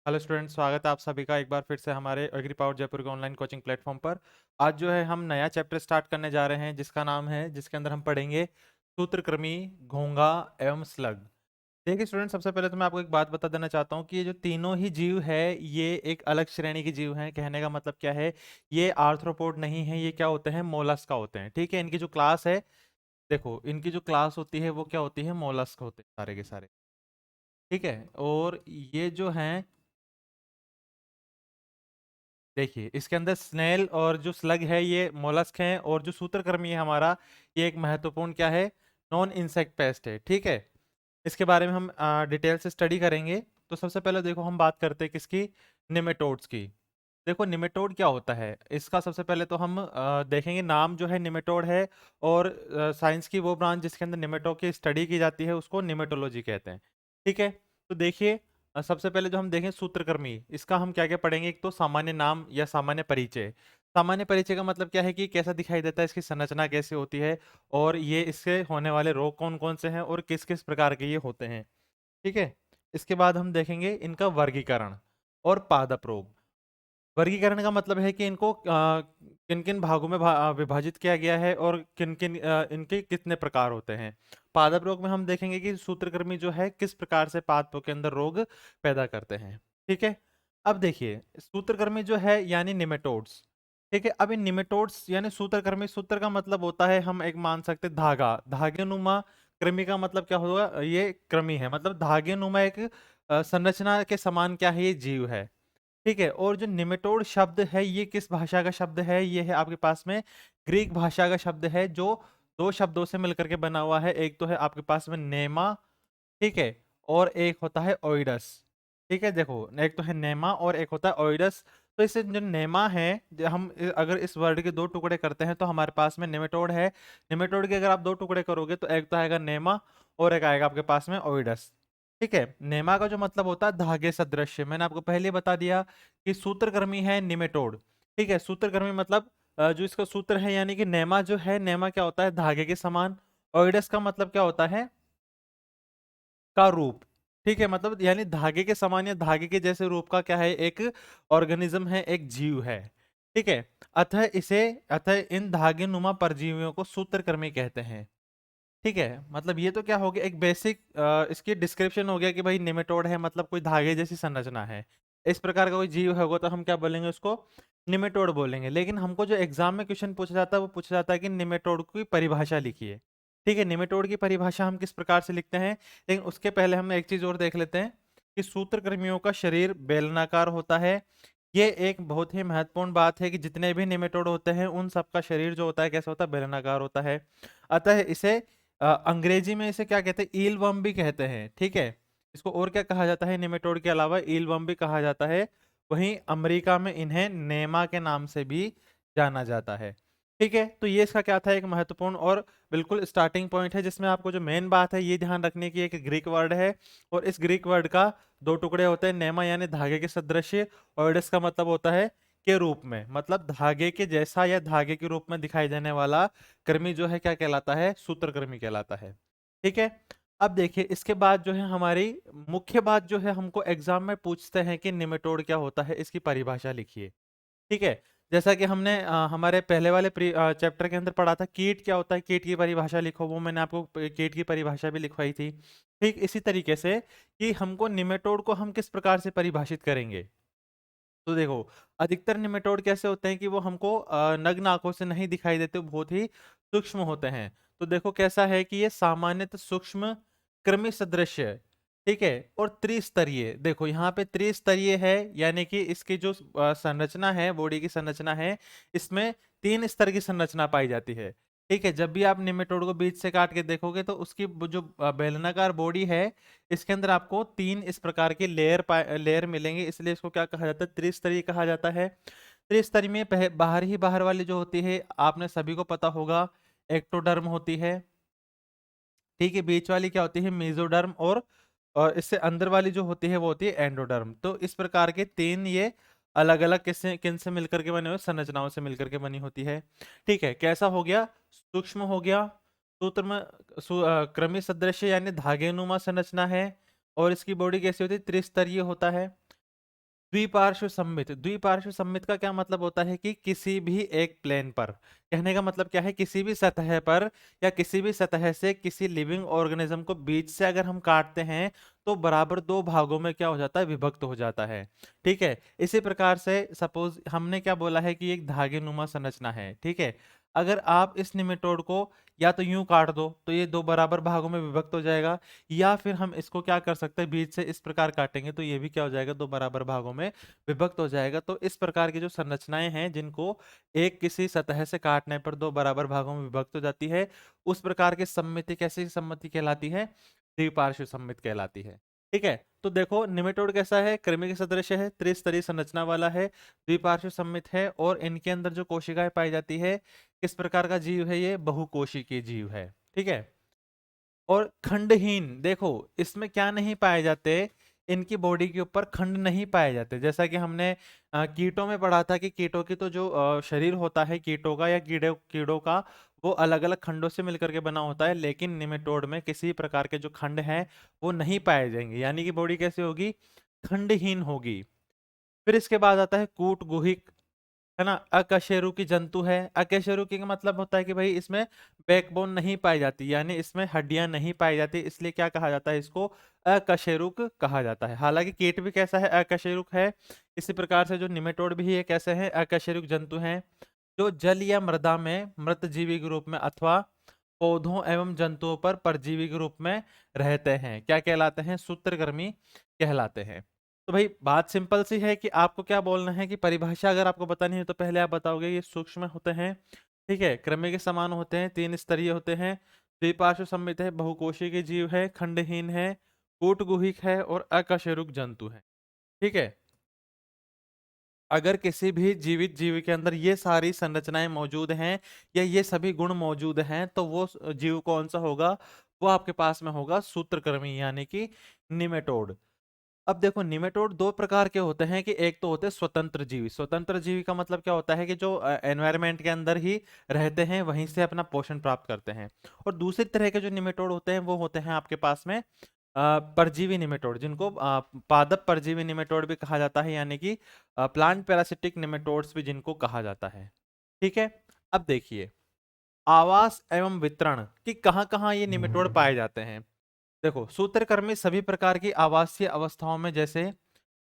Hello student, स्वागत है आप सभी का एक बार फिर से हमारे एग्री पावर जयपुर के ऑनलाइन कोचिंग प्लेटफॉर्म पर। आज जो है हम नया चैप्टर स्टार्ट करने जा रहे हैं जिसका नाम है जिसके अंदर हम पढ़ेंगे सूत्रकृमि, घोंघा एवं स्लग। देखिए स्टूडेंट, सबसे पहले तो मैं आपको एक बात बता देना चाहता हूँ कि ये जो तीनों ही जीव है ये एक अलग श्रेणी के जीव हैं। कहने का मतलब क्या है, ये आर्थ्रोपोड नहीं है, ये क्या होते हैं, मोलस्क का होते हैं। ठीक है, इनकी जो क्लास है, देखो इनकी जो क्लास होती है वो क्या होती है, मोलस्क होते हैं सारे के सारे। ठीक है, और ये जो हैं, देखिए इसके अंदर स्नेल और जो स्लग है ये मोलस्क हैं, और जो सूत्रकृमि है हमारा, ये एक महत्वपूर्ण क्या है, नॉन इंसेक्ट पेस्ट है। ठीक है, इसके बारे में हम डिटेल से स्टडी करेंगे। तो सबसे पहले देखो हम बात करते हैं किसकी, निमेटोड्स की। देखो निमेटोड क्या होता है, इसका सबसे पहले तो हम देखेंगे। नाम जो है निमेटोड है, और साइंस की वो ब्रांच जिसके अंदर निमेटोड की स्टडी की जाती है उसको निमेटोलॉजी कहते हैं। ठीक है, तो देखिए सबसे पहले जो हम देखें सूत्रकृमि, इसका हम क्या क्या पढ़ेंगे। एक तो सामान्य नाम या सामान्य परिचय। सामान्य परिचय का मतलब क्या है कि कैसा दिखाई देता है, इसकी संरचना कैसे होती है, और ये इससे होने वाले रोग कौन कौन से हैं और किस किस प्रकार के ये होते हैं। ठीक है, इसके बाद हम देखेंगे इनका वर्गीकरण और पादप रोग। वर्गीकरण का मतलब है कि इनको किन किन भागों में विभाजित किया गया है, और किन किन इनके कितने प्रकार होते हैं। पादप रोग में हम देखेंगे कि सूत्रकृमि जो है किस प्रकार से पादपों के अंदर रोग पैदा करते हैं। ठीक है, अब देखिए सूत्रकृमि जो है यानी निमेटोड्स। ठीक है, अब इन निमेटोड्स यानी सूत्रकृमि, सूत्र का मतलब होता है, हम एक मान सकते हैं धागा, धागेनुमा। कृमि का मतलब क्या होगा, ये कृमि है, मतलब धागेनुमा एक संरचना के समान क्या है, ये जीव है। ठीक है, और जो निमेटोड शब्द है ये किस भाषा का शब्द है, ये है आपके पास में ग्रीक भाषा का शब्द है, जो दो शब्दों से मिलकर के बना हुआ है। एक तो है आपके पास में नेमा, ठीक है, और एक होता है ओइडस। ठीक है, देखो एक तो है नेमा और एक होता है ओइडस। तो इससे जो नेमा है, हम अगर इस वर्ड के दो टुकड़े करते हैं तो हमारे पास में निमेटोड है। निमेटोड के अगर आप दो टुकड़े करोगे तो एक तो आएगा नेमा और एक आएगा आपके पास में ओइडस। ठीक है, नेमा का जो मतलब होता है धागे सदृश, मैंने आपको पहले ही बता दिया कि सूत्रकृमि है निमेटोड। ठीक है, सूत्रकृमि मतलब जो इसका सूत्र है, यानी कि नेमा जो है, नेमा क्या होता है, धागे के समान। ओइडस का मतलब क्या होता है, का रूप। ठीक है, मतलब यानी धागे के समान या धागे के जैसे रूप का क्या है, एक ऑर्गेनिज्म है, एक जीव है। ठीक है, अतः इन धागे नुमा परजीवियों को सूत्रकृमि कहते हैं। ठीक है, मतलब ये तो क्या हो गया, एक बेसिक इसकी डिस्क्रिप्शन हो गया कि भाई निमेटोड है मतलब कोई धागे जैसी संरचना है। इस प्रकार का कोई जीव होगा तो हम क्या बोलेंगे, उसको निमेटोड बोलेंगे। लेकिन हमको जो एग्जाम में क्वेश्चन पूछा जाता है वो पूछा जाता है कि निमेटोड की परिभाषा लिखिए। ठीक है, निमेटोड की परिभाषा हम किस प्रकार से लिखते हैं, लेकिन उसके पहले हम एक चीज और देख लेते हैं कि सूत्रकृमियों का शरीर बेलनाकार होता है। ये एक बहुत ही महत्वपूर्ण बात है कि जितने भी निमेटोड होते हैं उन सबका शरीर जो होता है कैसा होता है, बेलनाकार होता है। अतः इसे अंग्रेजी में इसे क्या कहते हैं, ईलवर्म भी कहते हैं। ठीक है, इसको और क्या कहा जाता है, निमेटोड के अलावा ईलवर्म भी कहा जाता है। वहीं अमेरिका में इन्हें नेमा के नाम से भी जाना जाता है। ठीक है, तो ये इसका क्या था, एक महत्वपूर्ण और बिल्कुल स्टार्टिंग पॉइंट है, जिसमें आपको जो मेन बात है ये ध्यान रखने की, एक ग्रीक वर्ड है, और इस ग्रीक वर्ड का दो टुकड़े होते हैं, नेमा यानी धागे के सदृश, ओइडस का मतलब होता है के रूप में, मतलब धागे के जैसा या धागे के रूप में दिखाई देने वाला कृमि जो है क्या कहलाता है, सूत्रकृमि कहलाता है। ठीक है, अब देखिए इसके बाद जो है हमारी मुख्य बात जो है, हमको एग्जाम में पूछते हैं कि निमेटोड क्या होता है, इसकी परिभाषा लिखिए। ठीक है, जैसा कि हमने हमारे पहले वाले चैप्टर के अंदर पढ़ा था, कीट क्या होता है, कीट की परिभाषा लिखो, वो मैंने आपको कीट की परिभाषा भी लिखवाई थी। ठीक इसी तरीके से कि हमको निमेटोड को हम किस प्रकार से परिभाषित करेंगे। तो देखो, अधिकतर निमेटोड कैसे होते हैं कि वो हमको नग्न आंखों से नहीं दिखाई देते, वो बहुत ही सूक्ष्म होते हैं। तो देखो कैसा है कि ये सामान्यतः सूक्ष्म कृमि सदृश है। ठीक है, और त्रिस्तरीय, देखो यहाँ पे त्रिस्तरीय है, यानी कि इसकी जो संरचना है, बॉडी की संरचना है, इसमें तीन स्तर की संरचना पाई जाती है। ठीक है, जब भी आप निमेटोड को बीच से काट के देखोगे तो उसकी वो जो बेलनाकार बॉडी है, इसके अंदर आपको तीन इस प्रकार के लेयर मिलेंगे, इसलिए इसको क्या कहा जाता है, त्रिस्तरीय कहा जाता है। त्रिस्तरीय में बाहर ही बाहर वाली जो होती है, आपने सभी को पता होगा, एक्टोडर्म होती है। ठीक है, बीच वाली क्या होती है, मेसोडर्म, और इससे अंदर वाली जो होती है वो होती है एंडोडर्म। तो इस प्रकार के तीन ये अलग अलग किससे किन से मिलकर के बने हुए, संरचनाओं से मिलकर के बनी होती है। ठीक है, कैसा हो गया, सूक्ष्म हो गया, सूत्र क्रमिक सदृश यानी धागेनुमा संरचना है, और इसकी बॉडी कैसी होती है, त्रिस्तरीय होता है। द्विपार्श्व सममित, द्विपार्श्व सममित का क्या मतलब होता है कि किसी भी एक प्लेन पर, कहने का मतलब क्या है, किसी भी सतह पर या किसी भी सतह से किसी लिविंग ऑर्गेनिज्म को बीच से अगर हम काटते हैं तो बराबर दो भागों में क्या हो जाता है, विभक्त हो जाता है। ठीक है, इसी प्रकार से सपोज हमने क्या बोला है कि एक धागे नुमा संरचना है। ठीक है, अगर आप इस निमेटोड को या तो यूं काट दो तो ये दो बराबर भागों में विभक्त हो जाएगा, या फिर हम इसको क्या कर सकते हैं, बीच से इस प्रकार काटेंगे तो ये भी क्या हो जाएगा, दो बराबर भागों में विभक्त हो जाएगा। तो इस प्रकार की जो संरचनाएं हैं जिनको एक किसी सतह से काटने पर दो बराबर भागों में विभक्त हो जाती है, उस प्रकार की सम्मिति कैसी सम्मिति कहलाती है, द्विपार्श्व सम्मित कहलाती है। ठीक है, तो देखो निमेटोड कैसा है, कृमि के सदृश है, त्रिस्तरीय संरचना वाला है, द्विपार्श्व सम्मित है, और इनके अंदर जो कोशिकाएं पाई जाती है, किस प्रकार का जीव है, ये बहुकोशिकीय जीव है। ठीक है, और खंडहीन, देखो इसमें क्या नहीं पाए जाते, इनकी बॉडी के ऊपर खंड नहीं पाए जाते। जैसा कि हमने कीटों में पढ़ा था कि कीटों की तो जो शरीर होता है कीटों का या कीड़े कीड़ों का, वो अलग अलग खंडों से मिलकर के बना होता है, लेकिन निमेटोड में किसी प्रकार के जो खंड हैं वो नहीं पाए जाएंगे, यानी कि बॉडी कैसी होगी, खंडहीन होगी। फिर इसके बाद आता है कूट गुहिक, है ना, अकशेरुकी जंतु है। अकशेरुकी का मतलब होता है कि भाई इसमें बैकबोन नहीं पाई जाती, यानी इसमें हड्डियां नहीं पाई जाती, इसलिए क्या कहा जाता है, इसको अकशेरुक कहा जाता है। हालांकि कीट भी कैसा है, अकशेरुक है। इसी प्रकार से जो निमेटोड भी है कैसे हैं, अकशेरुक जंतु हैं, जो जल या मृदा में मृत जीवी के रूप में अथवा पौधों एवं जंतुओं पर परजीवी के रूप में रहते हैं। क्या कहलाते हैं, सूत्रकृमि कहलाते हैं। तो भाई बात सिंपल सी है कि आपको क्या बोलना है कि परिभाषा अगर आपको बतानी है तो पहले आप बताओगे ये सूक्ष्म होते हैं, ठीक है, क्रम्य के समान होते हैं, तीन स्तरीय होते हैं, द्विपार्श्व सममित है, बहुकोशीय के जीव है, खंडहीन है, कूटगुहिक है और अकशेरुक जंतु है। ठीक है, अगर किसी भी जीवित जीव के अंदर ये सारी संरचनाएं मौजूद हैं या ये सभी गुण मौजूद हैं तो वो जीव कौन सा होगा, वो आपके पास में होगा सूत्रकृमि यानी कि निमेटोड। अब देखो निमेटोड दो प्रकार के होते हैं कि एक तो होते हैं स्वतंत्र जीवी। स्वतंत्र जीवी का मतलब क्या होता है कि जो एनवायरनमेंट के अंदर ही रहते हैं, वहीं से अपना पोषण प्राप्त करते हैं। और दूसरी तरह के जो निमेटोड होते हैं वो होते हैं आपके पास में परजीवी निमेटोड, जिनको पादप परजीवी निमेटोड भी कहा जाता है, यानी कि प्लांट पैरासिटिक निमेटोड्स भी जिनको कहा जाता है। ठीक है, अब देखिए आवास एवं वितरण कि कहाँ कहाँ ये निमेटोड पाए जाते हैं। देखो सूत्रकृमि सभी प्रकार की आवासीय अवस्थाओं में, जैसे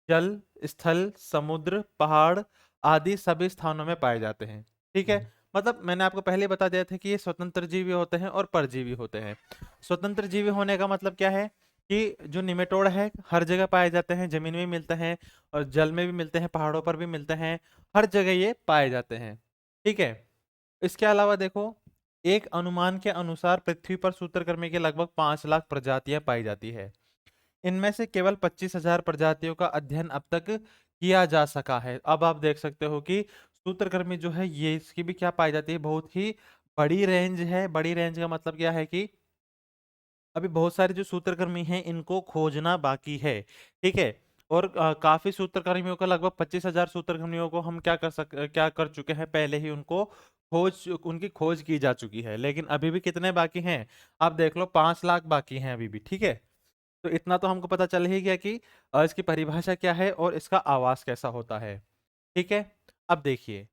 जल, स्थल, समुद्र, पहाड़ आदि सभी स्थानों में पाए जाते हैं। ठीक है, मतलब मैंने आपको पहले ही बता दिया था कि ये स्वतंत्र जीवी होते हैं और परजीवी होते हैं। स्वतंत्र जीवी होने का मतलब क्या है कि जो निमेटोड है हर जगह पाए जाते हैं, जमीन में भी मिलते हैं और जल में भी मिलते हैं, पहाड़ों पर भी मिलते हैं, हर जगह ये पाए जाते हैं। ठीक है, इसके अलावा देखो एक अनुमान के अनुसार पृथ्वी पर सूत्रकृमि के लगभग 5 लाख प्रजातियां पाई जाती है। इनमें से केवल 25,000 प्रजातियों का अध्ययन अब तक किया जा सका है। अब आप देख सकते हो कि सूत्रकृमि जो है ये इसकी भी क्या पाई जाती है, बहुत ही बड़ी रेंज है। बड़ी रेंज का मतलब क्या है कि अभी बहुत सारे जो सूत्रकृमि हैं इनको खोजना बाकी है। ठीक है, और काफी सूत्रकृमियों का लगभग 25,000 सूत्रकृमियों को हम क्या कर चुके हैं, पहले ही उनको उनकी खोज की जा चुकी है। लेकिन अभी भी कितने बाकी हैं, आप देख लो 5 लाख बाकी हैं अभी भी। ठीक है, तो इतना तो हमको पता चल ही गया कि इसकी परिभाषा क्या है और इसका आवास कैसा होता है। ठीक है, अब देखिए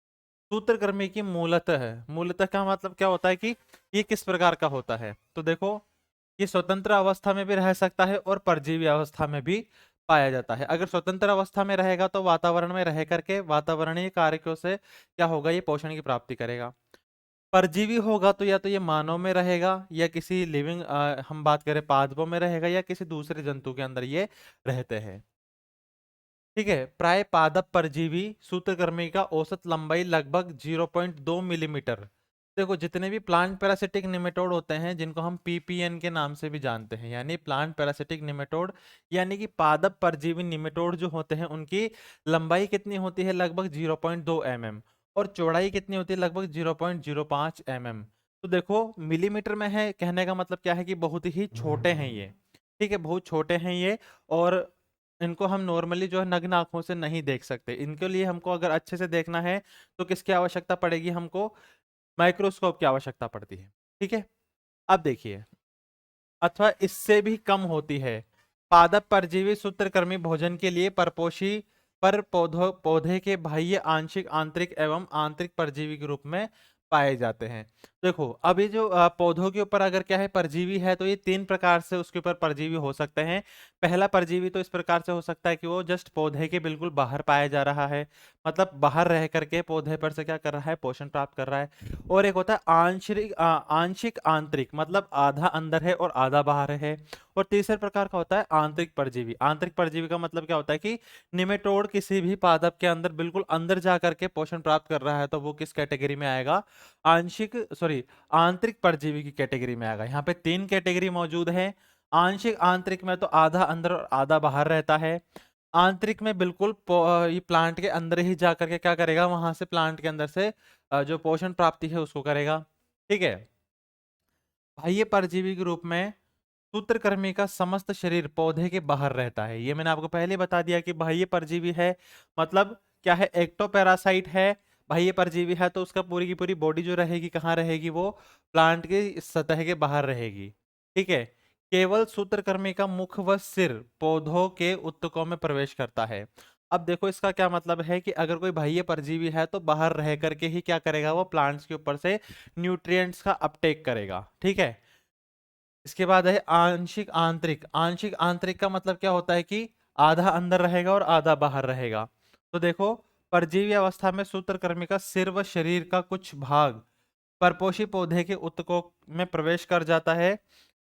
सूत्रकृमि की मूलतः है, मूलतः का मतलब क्या होता है कि ये किस प्रकार का होता है। तो देखो ये स्वतंत्र अवस्था में भी रह सकता है और परजीवी अवस्था में भी पाया जाता है। अगर स्वतंत्र अवस्था में रहेगा तो वातावरण में रह करके वातावरणीय कारकों से क्या होगा, ये पोषण की प्राप्ति करेगा। परजीवी होगा तो या तो ये मानव में रहेगा या किसी लिविंग हम बात करें पादपों में रहेगा या किसी दूसरे जंतु के अंदर ये रहते हैं। ठीक है, प्राय पादप परजीवी सूत्रकृमि का औसत लंबाई लगभग 0.2 मिलीमीटर। देखो जितने भी प्लांट पैरासिटिक निमेटोड होते हैं जिनको हम पीपीएन के नाम से भी जानते हैं, यानी प्लांट पैरासिटिक निमेटोड, यानी कि पादप परजीवी निमेटोड जो होते हैं उनकी लंबाई कितनी होती है, लगभग 0.2 mm, और चौड़ाई कितनी होती है, लगभग 0.05 mm। तो देखो मिलीमीटर में है, कहने का मतलब क्या है कि बहुत ही छोटे हैं ये। ठीक है, बहुत छोटे हैं ये, और इनको हम नॉर्मली जो है नग्न आंखों से नहीं देख सकते। इनके लिए हमको अगर अच्छे से देखना है तो किसकी आवश्यकता पड़ेगी, हमको माइक्रोस्कोप की आवश्यकता पड़ती है। ठीक है, अब देखिए अथवा इससे भी कम होती है। पादप परजीवी सूत्रकृमि भोजन के लिए परपोषी पर पौधे के बाह्य, आंशिक, आंतरिक एवं आंतरिक परजीवी के रूप में पाए जाते हैं। देखो अभी जो पौधों के ऊपर अगर क्या है परजीवी है, तो ये 3 प्रकार से उसके ऊपर परजीवी हो सकते हैं। पहला परजीवी तो इस प्रकार से हो सकता है कि वो जस्ट पौधे के बिल्कुल बाहर पाया जा रहा है, मतलब बाहर रह करके पौधे पर से क्या कर रहा है, पोषण प्राप्त कर रहा है। और एक होता है आंशिक आंतरिक, मतलब आधा अंदर है और आधा बाहर है। और तीसरे प्रकार का होता है आंतरिक परजीवी। आंतरिक परजीवी का मतलब क्या होता है कि निमेटोड किसी भी पादप के अंदर बिल्कुल अंदर जा करके पोषण प्राप्त कर रहा है, तो वो किस कैटेगरी में आएगा, आंतरिक परजीवी की कैटेगरी में आएगा। यहाँ पे 3 कैटेगरी मौजूद है। आंशिक आंतरिक में तो आधा अंदर और आधा बाहर रहता है। आंतरिक में बिल्कुल ये प्लांट के अंदर ही जा करके क्या करेगा, वहां से प्लांट के अंदर से जो पोषण प्राप्ति है उसको करेगा। ठीक है। बाह्य परजीवी के रूप में सूत्रकृमि का समस्त शरीर पौधे के बाहर रहता है। ये मैंने आपको पहले बता दिया कि बाह्य परजीवी है मतलब क्या है, एक्टोपैरासाइट है। बाह्य परजीवी है तो उसका पूरी की पूरी बॉडी जो रहेगी कहाँ रहेगी, वो प्लांट की सतह के बाहर रहेगी। ठीक है। केवल सूत्रकृमि का मुख व सिर पौधों के उत्तकों में प्रवेश करता है। अब देखो इसका क्या मतलब है कि अगर कोई बाह्य परजीवी है तो बाहर रह करके ही क्या करेगा, वो प्लांट्स के ऊपर से न्यूट्रिएंट्स का अपटेक करेगा। ठीक है। इसके बाद है आंशिक आंतरिक। आंशिक आंतरिक का मतलब क्या होता है कि आधा अंदर रहेगा और आधा बाहर रहेगा। तो देखो परजीवी अवस्था में सूत्रकृमि का सिर व शरीर का कुछ भाग परपोषी पौधे के उत्तकों में प्रवेश कर जाता है,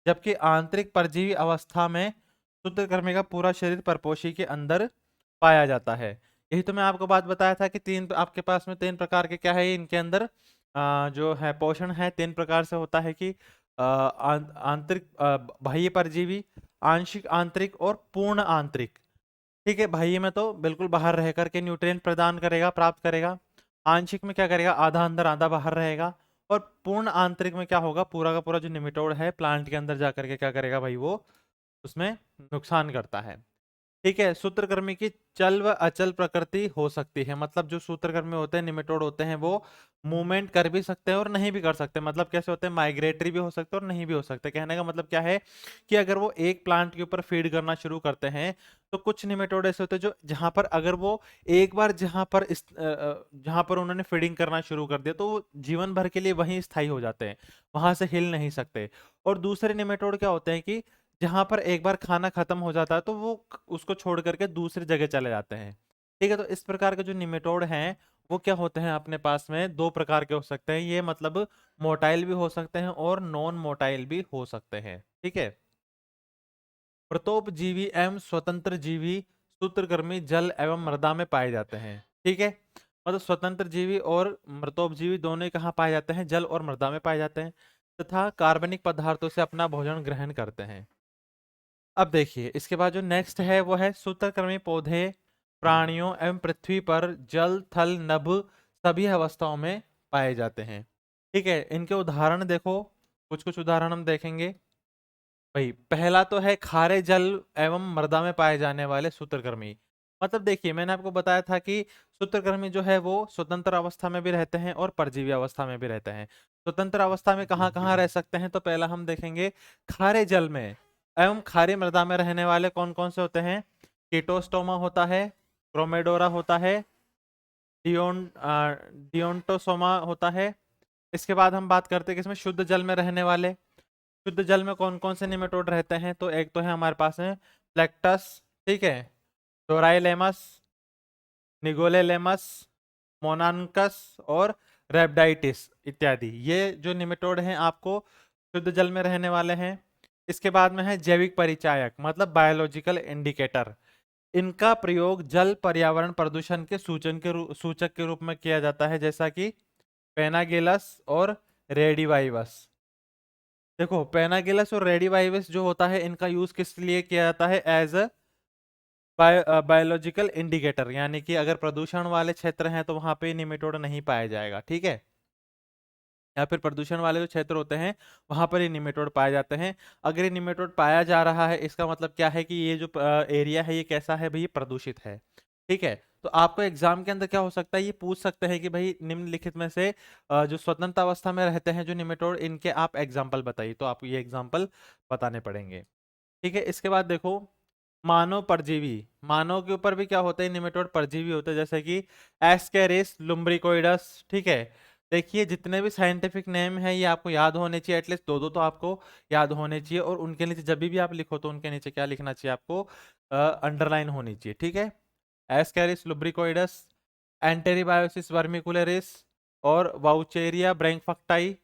जबकि आंतरिक परजीवी अवस्था में सूत्रकृमि का पूरा शरीर परपोषी के अंदर पाया जाता है। यही तो मैं आपको बात बताया था कि तीन आपके पास में 3 प्रकार के क्या है इनके अंदर, जो है पोषण है 3 प्रकार से होता है कि आंतरिक, बाह्य परजीवी, आंशिक आंतरिक और पूर्ण आंतरिक। ठीक है। बाह्य में तो बिल्कुल बाहर रह करके न्यूट्रिएंट प्रदान करेगा, प्राप्त करेगा। आंशिक में क्या करेगा, आधा अंदर आधा बाहर रहेगा। और पूर्ण आंतरिक में क्या होगा, पूरा का पूरा जो निमेटोड है प्लांट के अंदर जा करके क्या करेगा भाई, वो उसमें नुकसान करता है। ठीक है। सूत्रकृमि की चल व अचल प्रकृति हो सकती है, मतलब जो सूत्रकृमि होते हैं, निमेटोड होते हैं, वो मूवमेंट कर भी सकते हैं और नहीं भी कर सकते। मतलब कैसे होते हैं, माइग्रेटरी भी हो सकते हैं और नहीं भी हो सकते। कहने का मतलब क्या है कि अगर वो एक प्लांट के ऊपर फीड करना शुरू करते हैं, तो कुछ निमेटोड ऐसे होते हैं जो जहां पर अगर वो एक बार जहां पर उन्होंने फीडिंग करना शुरू कर दिया, तो वो जीवन भर के लिए वहीं स्थायी हो जाते हैं, वहां से हिल नहीं सकते। और दूसरे निमेटोड क्या होते हैं कि जहां पर एक बार खाना खत्म हो जाता है तो वो उसको छोड़ करके दूसरी जगह चले जाते हैं। ठीक है। तो इस प्रकार के जो निमेटोड हैं वो क्या होते हैं, अपने पास में 2 प्रकार के हो सकते हैं। ये मतलब मोटाइल भी हो सकते हैं और नॉन मोटाइल भी हो सकते हैं। ठीक है। प्रतोपजीवी एवं स्वतंत्र जीवी सूत्रकृमि जल एवं मृदा में पाए जाते हैं। ठीक है। मतलब स्वतंत्र जीवी और मृतोपजीवी दोनों ही कहाँ पाए जाते हैं, जल और मृदा में पाए जाते हैं, तथा कार्बनिक पदार्थों से अपना भोजन ग्रहण करते हैं। अब देखिए इसके बाद जो नेक्स्ट है वो है सूत्रकृमि पौधे प्राणियों एवं पृथ्वी पर जल थल नभ सभी अवस्थाओं में पाए जाते हैं। ठीक है। इनके उदाहरण देखो, कुछ कुछ उदाहरण हम देखेंगे। भाई पहला तो है खारे जल एवं मृदा में पाए जाने वाले सूत्रकृमि। मतलब देखिए मैंने आपको बताया था कि सूत्रकृमि जो है वो स्वतंत्र अवस्था में भी रहते हैं और परजीवी अवस्था में भी रहते हैं। स्वतंत्र अवस्था में कहाँ कहाँ रह सकते हैं, तो पहला हम देखेंगे खारे जल में एवं खारी मृदा में रहने वाले कौन कौन से होते हैं। कीटोस्टोमा होता है, क्रोमेडोरा होता है, डियोंटोसोमा होता है। इसके बाद हम बात करते हैं कि इसमें शुद्ध जल में रहने वाले, शुद्ध जल में कौन कौन से निमेटोड रहते हैं, तो एक तो है हमारे पास है प्लेक्टस, ठीक है, डोराइलेमस, निगोलेलेमस, मोनानकस और रेबडाइटिस इत्यादि। ये जो निमेटोड हैं आपको शुद्ध जल में रहने वाले हैं। इसके बाद में है जैविक परिचायक, मतलब बायोलॉजिकल इंडिकेटर। इनका प्रयोग जल पर्यावरण प्रदूषण के सूचक के रूप में किया जाता है, जैसा कि पेनागिलस और रेडिवाइवस। देखो पेनागिलस और रेडिवाइवस जो होता है इनका यूज किस लिए किया जाता है, एज अ बायोलॉजिकल इंडिकेटर, यानी कि अगर प्रदूषण वाले क्षेत्र हैं तो वहां पे निमेटोड नहीं पाया जाएगा। ठीक है। या फिर प्रदूषण वाले जो क्षेत्र होते हैं वहां पर ये निमेटोड पाए जाते हैं। अगर ये निमेटोड पाया जा रहा है इसका मतलब क्या है कि ये जो एरिया है ये कैसा है भाई, प्रदूषित है। ठीक है। तो आपको एग्जाम के अंदर क्या हो सकता है, ये पूछ सकते हैं कि भाई निम्नलिखित में से जो स्वतंत्र अवस्था में रहते हैं जो निमेटोड, इनके आप एग्जाम्पल बताइए, तो आपको ये एग्जाम्पल बताने पड़ेंगे। ठीक है। इसके बाद देखो मानव परजीवी, मानव के ऊपर भी क्या होते हैं, निमेटोड परजीवी होते हैं, जैसे कि एस्केरिस लुम्ब्रिकोइडस। ठीक है, देखिए जितने भी साइंटिफिक नेम है ये आपको याद होने चाहिए, एटलीस्ट दो दो तो आपको याद होने चाहिए, और उनके नीचे जब भी आप लिखो तो उनके नीचे क्या लिखना चाहिए आपको, अंडरलाइन होनी चाहिए। ठीक है, एस्केरिस लुब्रिकोइडस, एंटेरिबायोसिस वर्मिकुलरिस, और वाउचेरिया ब्रैंकफक्टाई,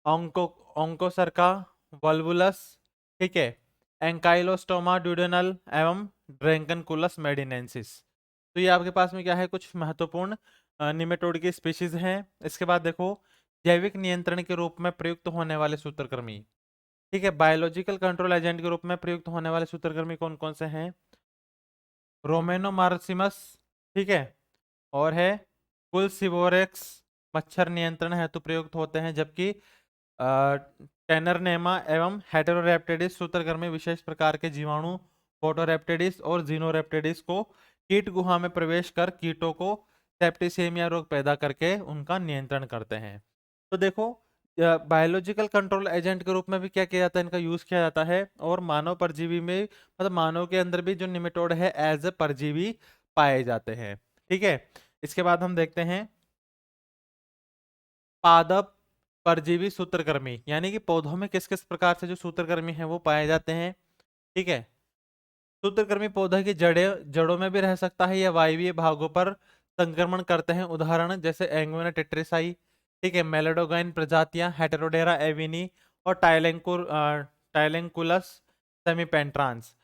ओंको ओंकोसरका वल्वुलस। ठीक है, एंकाइलोस्टोमा ड्यूडेनल एवं ड्रैंकनकुलस मेडिनेंसिस। तो ये आपके पास में क्या है, कुछ महत्वपूर्ण निमेटोड की स्पीशीज हैं। इसके बाद देखो, जैविक नियंत्रण के रूप में प्रयुक्त होने वाले सूत्रकृमि। ठीक है, बायोलॉजिकल कंट्रोल एजेंट के रूप में प्रयुक्त होने वाले सूत्रकृमि कौन कौन से हैं, रोमेनोमार्सिमस। ठीक है, और है कुलसिवोरेक्स, मच्छर नियंत्रण हेतु प्रयुक्त होते हैं, जबकि टेनरनेमा एवं हेटेरोरेप्टिडिस सूत्रकृमि विशेष प्रकार के जीवाणु फोटोरेप्टिडिस और जीनोरेप्टिडिस को कीट गुहा में प्रवेश कर कीटों को सेप्टिसेमिया रोग पैदा करके उनका नियंत्रण करते हैं। तो देखो, बायोलॉजिकल कंट्रोल एजेंट के रूप में भी क्या किया जाता है, इनका यूज किया जाता है, और मानव परजीवी में मतलब मानव के अंदर भी जो निमेटोड है एज ए परजीवी पाए जाते हैं। ठीक है, इसके बाद हम देखते हैं पादप परजीवी सूत्रकृमि, यानी कि पौधों में किस किस प्रकार से जो सूत्रकृमि है वो पाए जाते हैं। ठीक है, सूत्रकृमि पौधे की जड़ों में भी रह सकता है या वायवीय भागों पर संक्रमण करते हैं, उदाहरण जैसे एंगुइना टेट्रिसाई। ठीक है, मेलोडोगाइन प्रजातियां हेटेरोडेरा एविनी और टाइलेंकुलस सेमीपेंट्रांस।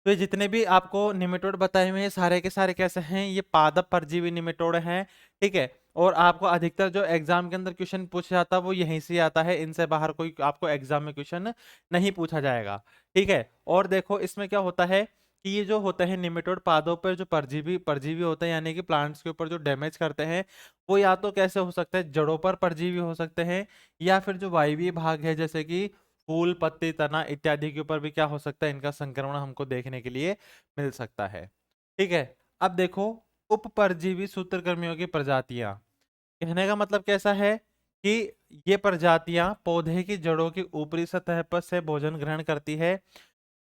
तो ये जितने भी आपको निमेटोड बताए हुए हैं सारे के सारे कैसे हैं, ये पादप परजीवी निमेटोड हैं। ठीक है, और आपको अधिकतर जो एग्जाम के अंदर क्वेश्चन पूछा जाता है वो यहीं से आता है, इनसे बाहर कोई आपको एग्जाम में क्वेश्चन नहीं पूछा जाएगा। ठीक है, और देखो इसमें क्या होता है कि ये जो होते हैं निमेटोड पादों पर जो परजीवी परजीवी होते हैं, यानी कि प्लांट्स के ऊपर जो डैमेज करते हैं, वो या तो कैसे हो सकते हैं, जड़ों पर परजीवी हो सकते हैं, या फिर जो वायवीय भाग है जैसे कि फूल पत्ती तना इत्यादि के ऊपर भी क्या हो सकता है, इनका संक्रमण हमको देखने के लिए मिल सकता है। ठीक है, अब देखो उप परजीवी सूत्रकृमियों की प्रजातियां, कहने का मतलब कैसा है कि ये प्रजातियां पौधे की जड़ों की ऊपरी सतह पर से भोजन ग्रहण करती है,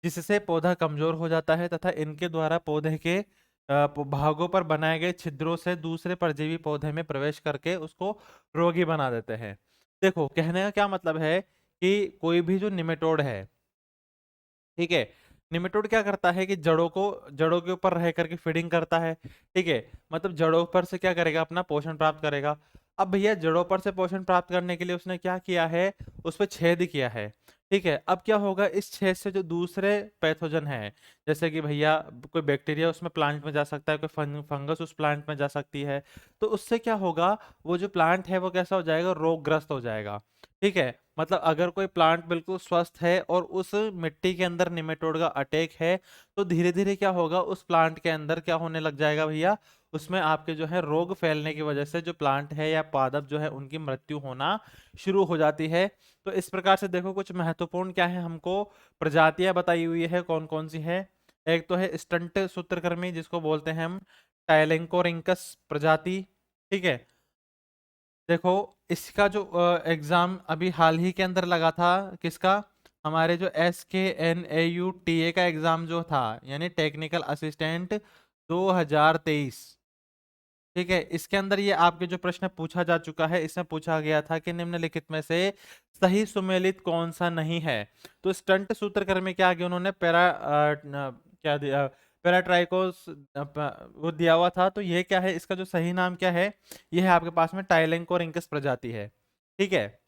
जिससे पौधा कमजोर हो जाता है तथा इनके द्वारा पौधे के भागों पर बनाए गए छिद्रों से दूसरे परजीवी पौधे में प्रवेश करके उसको रोगी बना देते हैं। देखो कहने का क्या मतलब है कि कोई भी जो निमेटोड है, ठीक है, निमेटोड क्या करता है कि जड़ों के ऊपर रह करके फीडिंग करता है। ठीक है, मतलब जड़ों पर से क्या करेगा, अपना पोषण प्राप्त करेगा। अब भैया जड़ों पर से पोषण प्राप्त करने के लिए उसने क्या किया है, उस पर छेद किया है। ठीक है, अब क्या होगा, इस छेद से जो दूसरे पैथोजन है, जैसे कि भैया कोई बैक्टीरिया उसमें प्लांट में जा सकता है, कोई फंगस उस प्लांट में जा सकती है, तो उससे क्या होगा, वो जो प्लांट है वो कैसा हो जाएगा, रोगग्रस्त हो जाएगा। ठीक है, मतलब अगर कोई प्लांट बिल्कुल स्वस्थ है और उस मिट्टी के अंदर निमेटोड का अटैक है, तो धीरे धीरे क्या होगा, उस प्लांट के अंदर क्या होने लग जाएगा भैया, उसमें आपके जो है रोग फैलने की वजह से जो प्लांट है या पादप जो है उनकी मृत्यु होना शुरू हो जाती है। तो इस प्रकार से देखो कुछ महत्वपूर्ण क्या है, हमको प्रजातियां बताई हुई है कौन कौन सी है। एक तो है स्टंट सूत्रकृमि जिसको बोलते हैं हम टाइलेंकोरिंकस प्रजाति। ठीक है, देखो इसका जो एग्जाम अभी हाल ही के अंदर लगा था, किसका, हमारे जो SKNAUTA का एग्जाम जो था, यानी टेक्निकल असिस्टेंट 2023। ठीक है, इसके अंदर ये आपके जो प्रश्न पूछा जा चुका है, इसमें पूछा गया था कि निम्नलिखित में से सही सुमेलित कौन सा नहीं है। तो स्टंट सूत्रकृमि के आगे उन्होंने क्या दिया, पैराट्राइकोस वो दिया हुआ था, तो ये क्या है, इसका जो सही नाम क्या है, ये है आपके पास में टाइलेंकोरिंकस प्रजाति है। ठीक है,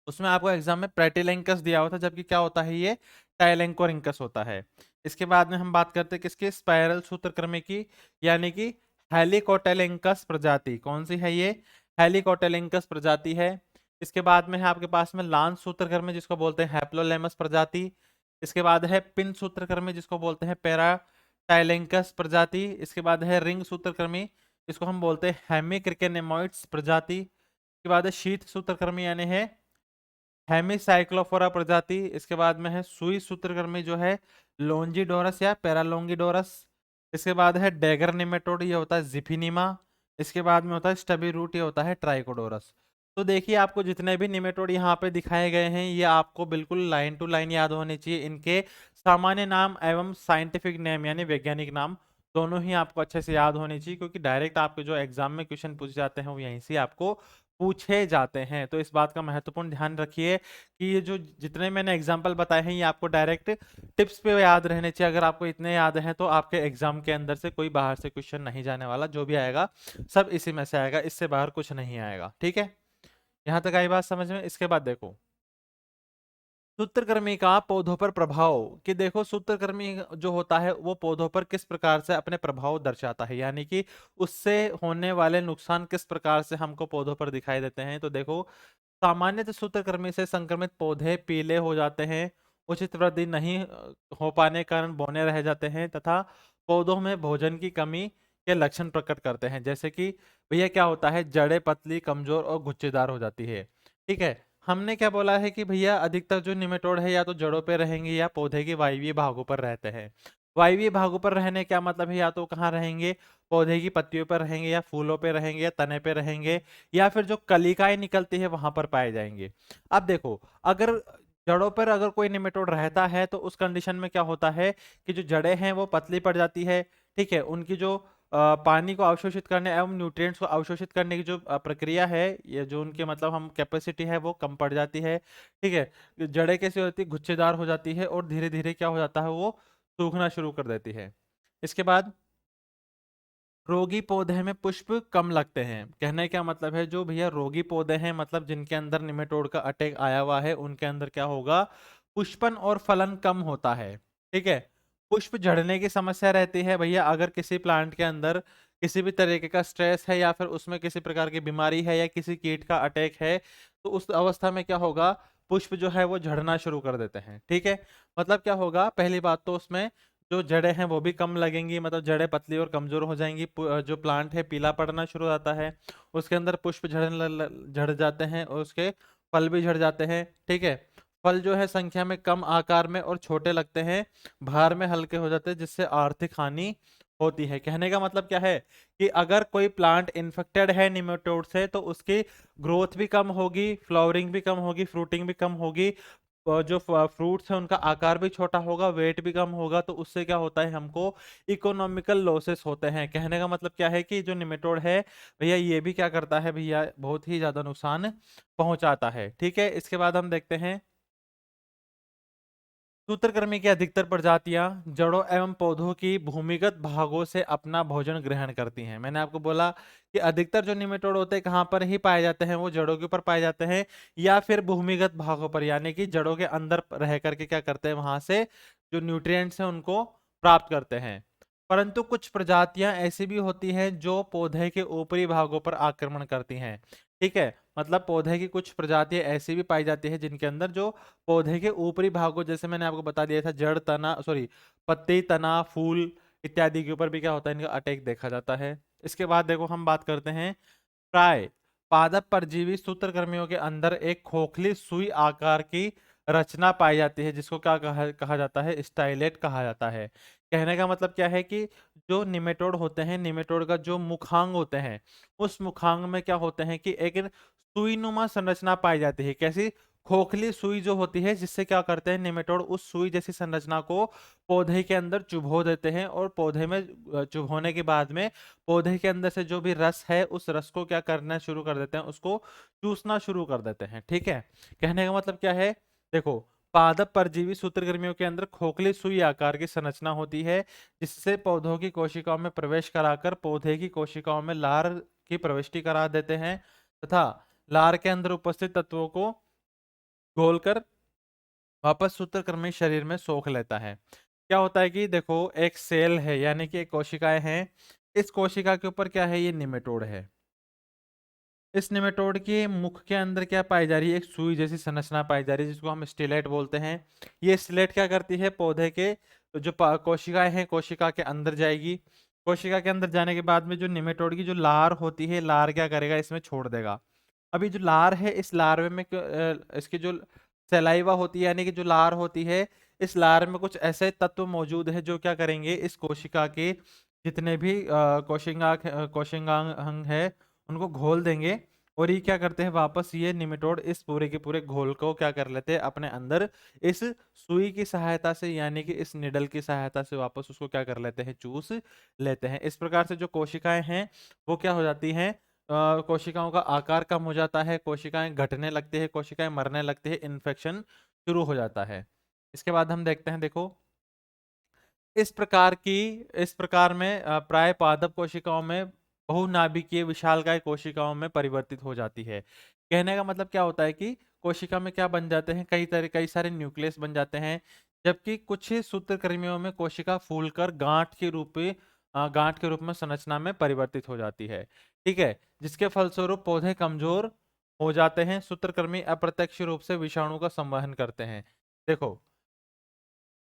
उसमें आपको एग्जाम में प्रेटिलेंकस दिया हुआ था, जबकि क्या होता है, ये टाइलेंकोरिंकस होता है। इसके बाद में हम बात करते हैं किसकी, स्पाइरल सूत्रकृमि की, यानी कि हेलिकोटेलेंकस प्रजाति। कौन सी है ये, हेलिकोटेलेंकस प्रजाति है। इसके बाद में है आपके पास में लांस सूत्रकृमि जिसको बोलते हैं हैप्लोलेमस प्रजाति। इसके बाद है पिन सूत्रकृमि जिसको बोलते हैं पैराटाइलेंकस प्रजाति। इसके बाद है रिंग सूत्रकृमि जिसको हम बोलते हैं हेमिक्रिकेनेमोइड्स प्रजाति। इसके बाद है शीथ सूत्रकृमि यानी है हेमिसाइक्लोफोरा प्रजाति। इसके बाद में है सुई सूत्रकृमि जो है लोंजिडोरस या पैरालोंगिडोरस। इसके बाद है डैगर निमेटोड, ये होता है जिफिनिमा। इसके बाद में होता है स्टबी रूट, ये होता है ट्राइकोडोरस। तो देखिए आपको जितने भी निमेटोड यहाँ पे दिखाए गए हैं ये आपको बिल्कुल लाइन टू लाइन याद होने चाहिए। इनके सामान्य नाम एवं साइंटिफिक नेम यानी वैज्ञानिक नाम दोनों ही आपको अच्छे से याद होने चाहिए, क्योंकि डायरेक्ट आपके जो एग्जाम में क्वेश्चन पूछे जाते हैं वो यहीं से आपको पूछे जाते हैं। तो इस बात का महत्वपूर्ण ध्यान रखिए कि ये जो जितने मैंने एग्जाम्पल बताए हैं ये आपको डायरेक्ट टिप्स पे याद रहने चाहिए। अगर आपको इतने याद हैं तो आपके एग्जाम के अंदर से कोई बाहर से क्वेश्चन नहीं जाने वाला, जो भी आएगा सब इसी में से आएगा, इससे बाहर कुछ नहीं आएगा। ठीक है, यहां तक आई बात समझ में। इसके बाद देखो सूत्रकृमि का पौधों पर प्रभाव, कि देखो सूत्रकृमि जो होता है वो पौधों पर किस प्रकार से अपने प्रभाव दर्शाता है, यानी कि उससे होने वाले नुकसान किस प्रकार से हमको पौधों पर दिखाई देते हैं। तो देखो सामान्यतः सूत्रकृमि से संक्रमित पौधे पीले हो जाते हैं, उचित वृद्धि नहीं हो पाने के कारण बौने रह जाते हैं तथा पौधों में भोजन की कमी के लक्षण प्रकट करते हैं। जैसे कि भैया क्या होता है, जड़ें पतली कमजोर और गुच्छेदार हो जाती है। ठीक है, हमने क्या बोला है कि भैया अधिकतर जो निमेटोड है या तो जड़ों पे रहेंगे या पौधे के वायवीय भागों पर रहते हैं। वायवीय भागों पर रहने क्या मतलब है, या तो कहाँ रहेंगे, पौधे की पत्तियों पर रहेंगे या फूलों पे रहेंगे या तने पे रहेंगे या फिर जो कलिकाएं निकलती है वहां पर पाए जाएंगे। अब देखो अगर जड़ों पर अगर कोई निमेटोड रहता है तो उस कंडीशन में क्या होता है कि जो जड़ें हैं वो पतली पड़ जाती है। ठीक है, उनकी जो पानी को अवशोषित करने एवं न्यूट्रिएंट्स को अवशोषित करने की जो प्रक्रिया है, ये जो उनके मतलब हम कैपेसिटी है वो कम पड़ जाती है। ठीक है, जड़ें कैसी होती है, गुच्छेदार हो जाती है और धीरे धीरे क्या हो जाता है, वो सूखना शुरू कर देती है। इसके बाद रोगी पौधे में पुष्प कम लगते हैं, कहने का मतलब है जो भैया रोगी पौधे हैं मतलब जिनके अंदर निमेटोड का अटैक आया हुआ है उनके अंदर क्या होगा, पुष्पन और फलन कम होता है। ठीक है, पुष्प झड़ने की समस्या रहती है भैया अगर किसी प्लांट के अंदर किसी भी तरीके का स्ट्रेस है या फिर उसमें किसी प्रकार की बीमारी है या किसी कीट का अटैक है, तो उस अवस्था में क्या होगा, पुष्प जो है वो झड़ना शुरू कर देते हैं। ठीक है, मतलब क्या होगा, पहली बात तो उसमें जो जड़ें हैं वो भी कम लगेंगी, मतलब जड़ें पतली और कमजोर हो जाएंगी, जो प्लांट है पीला पड़ना शुरू हो जाता है, उसके अंदर पुष्प झड़ जाते हैं और उसके फल भी झड़ जाते हैं। ठीक है, फल जो है संख्या में कम, आकार में और छोटे लगते हैं, भार में हल्के हो जाते हैं, जिससे आर्थिक हानि होती है। कहने का मतलब क्या है कि अगर कोई प्लांट इन्फेक्टेड है निमेटोड से तो उसकी ग्रोथ भी कम होगी, फ्लावरिंग भी कम होगी, फ्रूटिंग भी कम होगी, जो फ्रूट्स है उनका आकार भी छोटा होगा, वेट भी कम होगा, तो उससे क्या होता है, हमको इकोनॉमिकल लॉसेस होते हैं। कहने का मतलब क्या है कि जो निमेटोड है भैया ये भी क्या करता है भैया, बहुत ही ज्यादा नुकसान पहुंचाता है। ठीक है, इसके बाद हम देखते हैं सूत्रकृमि की अधिकतर प्रजातियां जड़ों एवं पौधों की भूमिगत भागों से अपना भोजन ग्रहण करती हैं। मैंने आपको बोला कि अधिकतर जो निमेटोड होते हैं कहाँ पर ही पाए जाते हैं, वो जड़ों के ऊपर पाए जाते हैं या फिर भूमिगत भागों पर, यानी कि जड़ों के अंदर रह करके क्या करते हैं, वहां से जो न्यूट्रिएंट्स हैं उनको प्राप्त करते हैं। परंतु कुछ प्रजातियां ऐसी भी होती हैं जो पौधे के ऊपरी भागों पर आक्रमण करती हैं। ठीक है, मतलब पौधे की कुछ प्रजातियां ऐसी भी पाई जाती है जिनके अंदर जो पौधे के ऊपरी भागों, जैसे मैंने आपको बता दिया था जड़, तना, सॉरी, पत्ती, तना, फूल इत्यादि के ऊपर भी क्या होता है, इनका अटैक देखा जाता है। इसके बाद देखो हम बात करते हैं प्राय पादप परजीवी सूत्रकृमियों के अंदर एक खोखली सुई आकार की रचना पाई जाती है, जिसको क्या कहा जाता है, स्टाइलेट कहा जाता है। कहने का मतलब क्या है कि जो निमेटोड होते हैं, निमेटोड का जो मुखांग होते हैं उस मुखांग में क्या होते हैं कि एक सुई नुमा संरचना पाई जाती है। कैसी, खोखली सुई जो होती है, जिससे क्या करते हैं निमेटोड उस सुई जैसी संरचना को पौधे के अंदर चुभो देते हैं और पौधे में चुभोने के बाद में पौधे के अंदर से जो भी रस है उस रस को क्या करना शुरू कर देते हैं, उसको चूसना शुरू कर देते हैं। ठीक है, कहने का मतलब क्या है, देखो पादप परजीवी सूत्रकृमियों के अंदर खोखली सुई आकार की संरचना होती है, जिससे पौधों की कोशिकाओं में प्रवेश कराकर पौधे की कोशिकाओं में लार की प्रविष्टि करा देते हैं तथा लार के अंदर उपस्थित तत्वों को घोलकर वापस सूत्रकृमि शरीर में सोख लेता है। क्या होता है कि देखो एक सेल है यानी कि एक कोशिकाएं हैं, इस कोशिका के ऊपर क्या है, ये निमेटोड है। इस निमेटोड के मुख के अंदर क्या पाई जा रही है, एक सुई जैसी संरचना पाई जा रही है, जिसको हम स्टिलेट बोलते हैं। ये स्टिलेट क्या करती है, पौधे के जो कोशिकाएं हैं कोशिका के अंदर जाएगी। कोशिका के अंदर जाने के बाद में जो निमेटोड की जो लार होती है, लार क्या करेगा, इसमें छोड़ देगा। अभी जो लार है इस लार्वे में इसकी जो सलाइवा होती है यानी कि जो लार होती है, इस लार में कुछ ऐसे तत्व मौजूद है जो क्या करेंगे, इस कोशिका के जितने भी कोशिकांग है उनको घोल देंगे और ये क्या करते हैं, वापस ये निमेटोड इस पूरे के पूरे घोल को क्या कर लेते हैं अपने अंदर, इस सुई की सहायता से यानी कि इस निडल की सहायता से वापस उसको क्या कर लेते हैं, चूस लेते हैं। इस प्रकार से जो कोशिकाएं हैं वो क्या हो जाती हैं, कोशिकाओं का आकार कम हो जाता है, कोशिकाएं घटने लगती है, कोशिकाएं मरने लगती है, इन्फेक्शन शुरू हो जाता है। इसके बाद हम देखते हैं, देखो इस प्रकार की इस प्रकार में प्राय पादप कोशिकाओं में बहुनाभिकीय विशालकाय कोशिकाओं में परिवर्तित हो जाती है। कहने का मतलब क्या होता है कि कोशिका में क्या बन जाते हैं, कई सारे न्यूक्लियस बन जाते हैं, जबकि कुछ सूत्रकृमियों में कोशिका फूलकर गांठ के रूप में संरचना में परिवर्तित हो जाती है। ठीक है, जिसके फलस्वरूप पौधे कमजोर हो जाते हैं। सूत्रकृमि अप्रत्यक्ष रूप से विषाणु का संवहन करते हैं। देखो,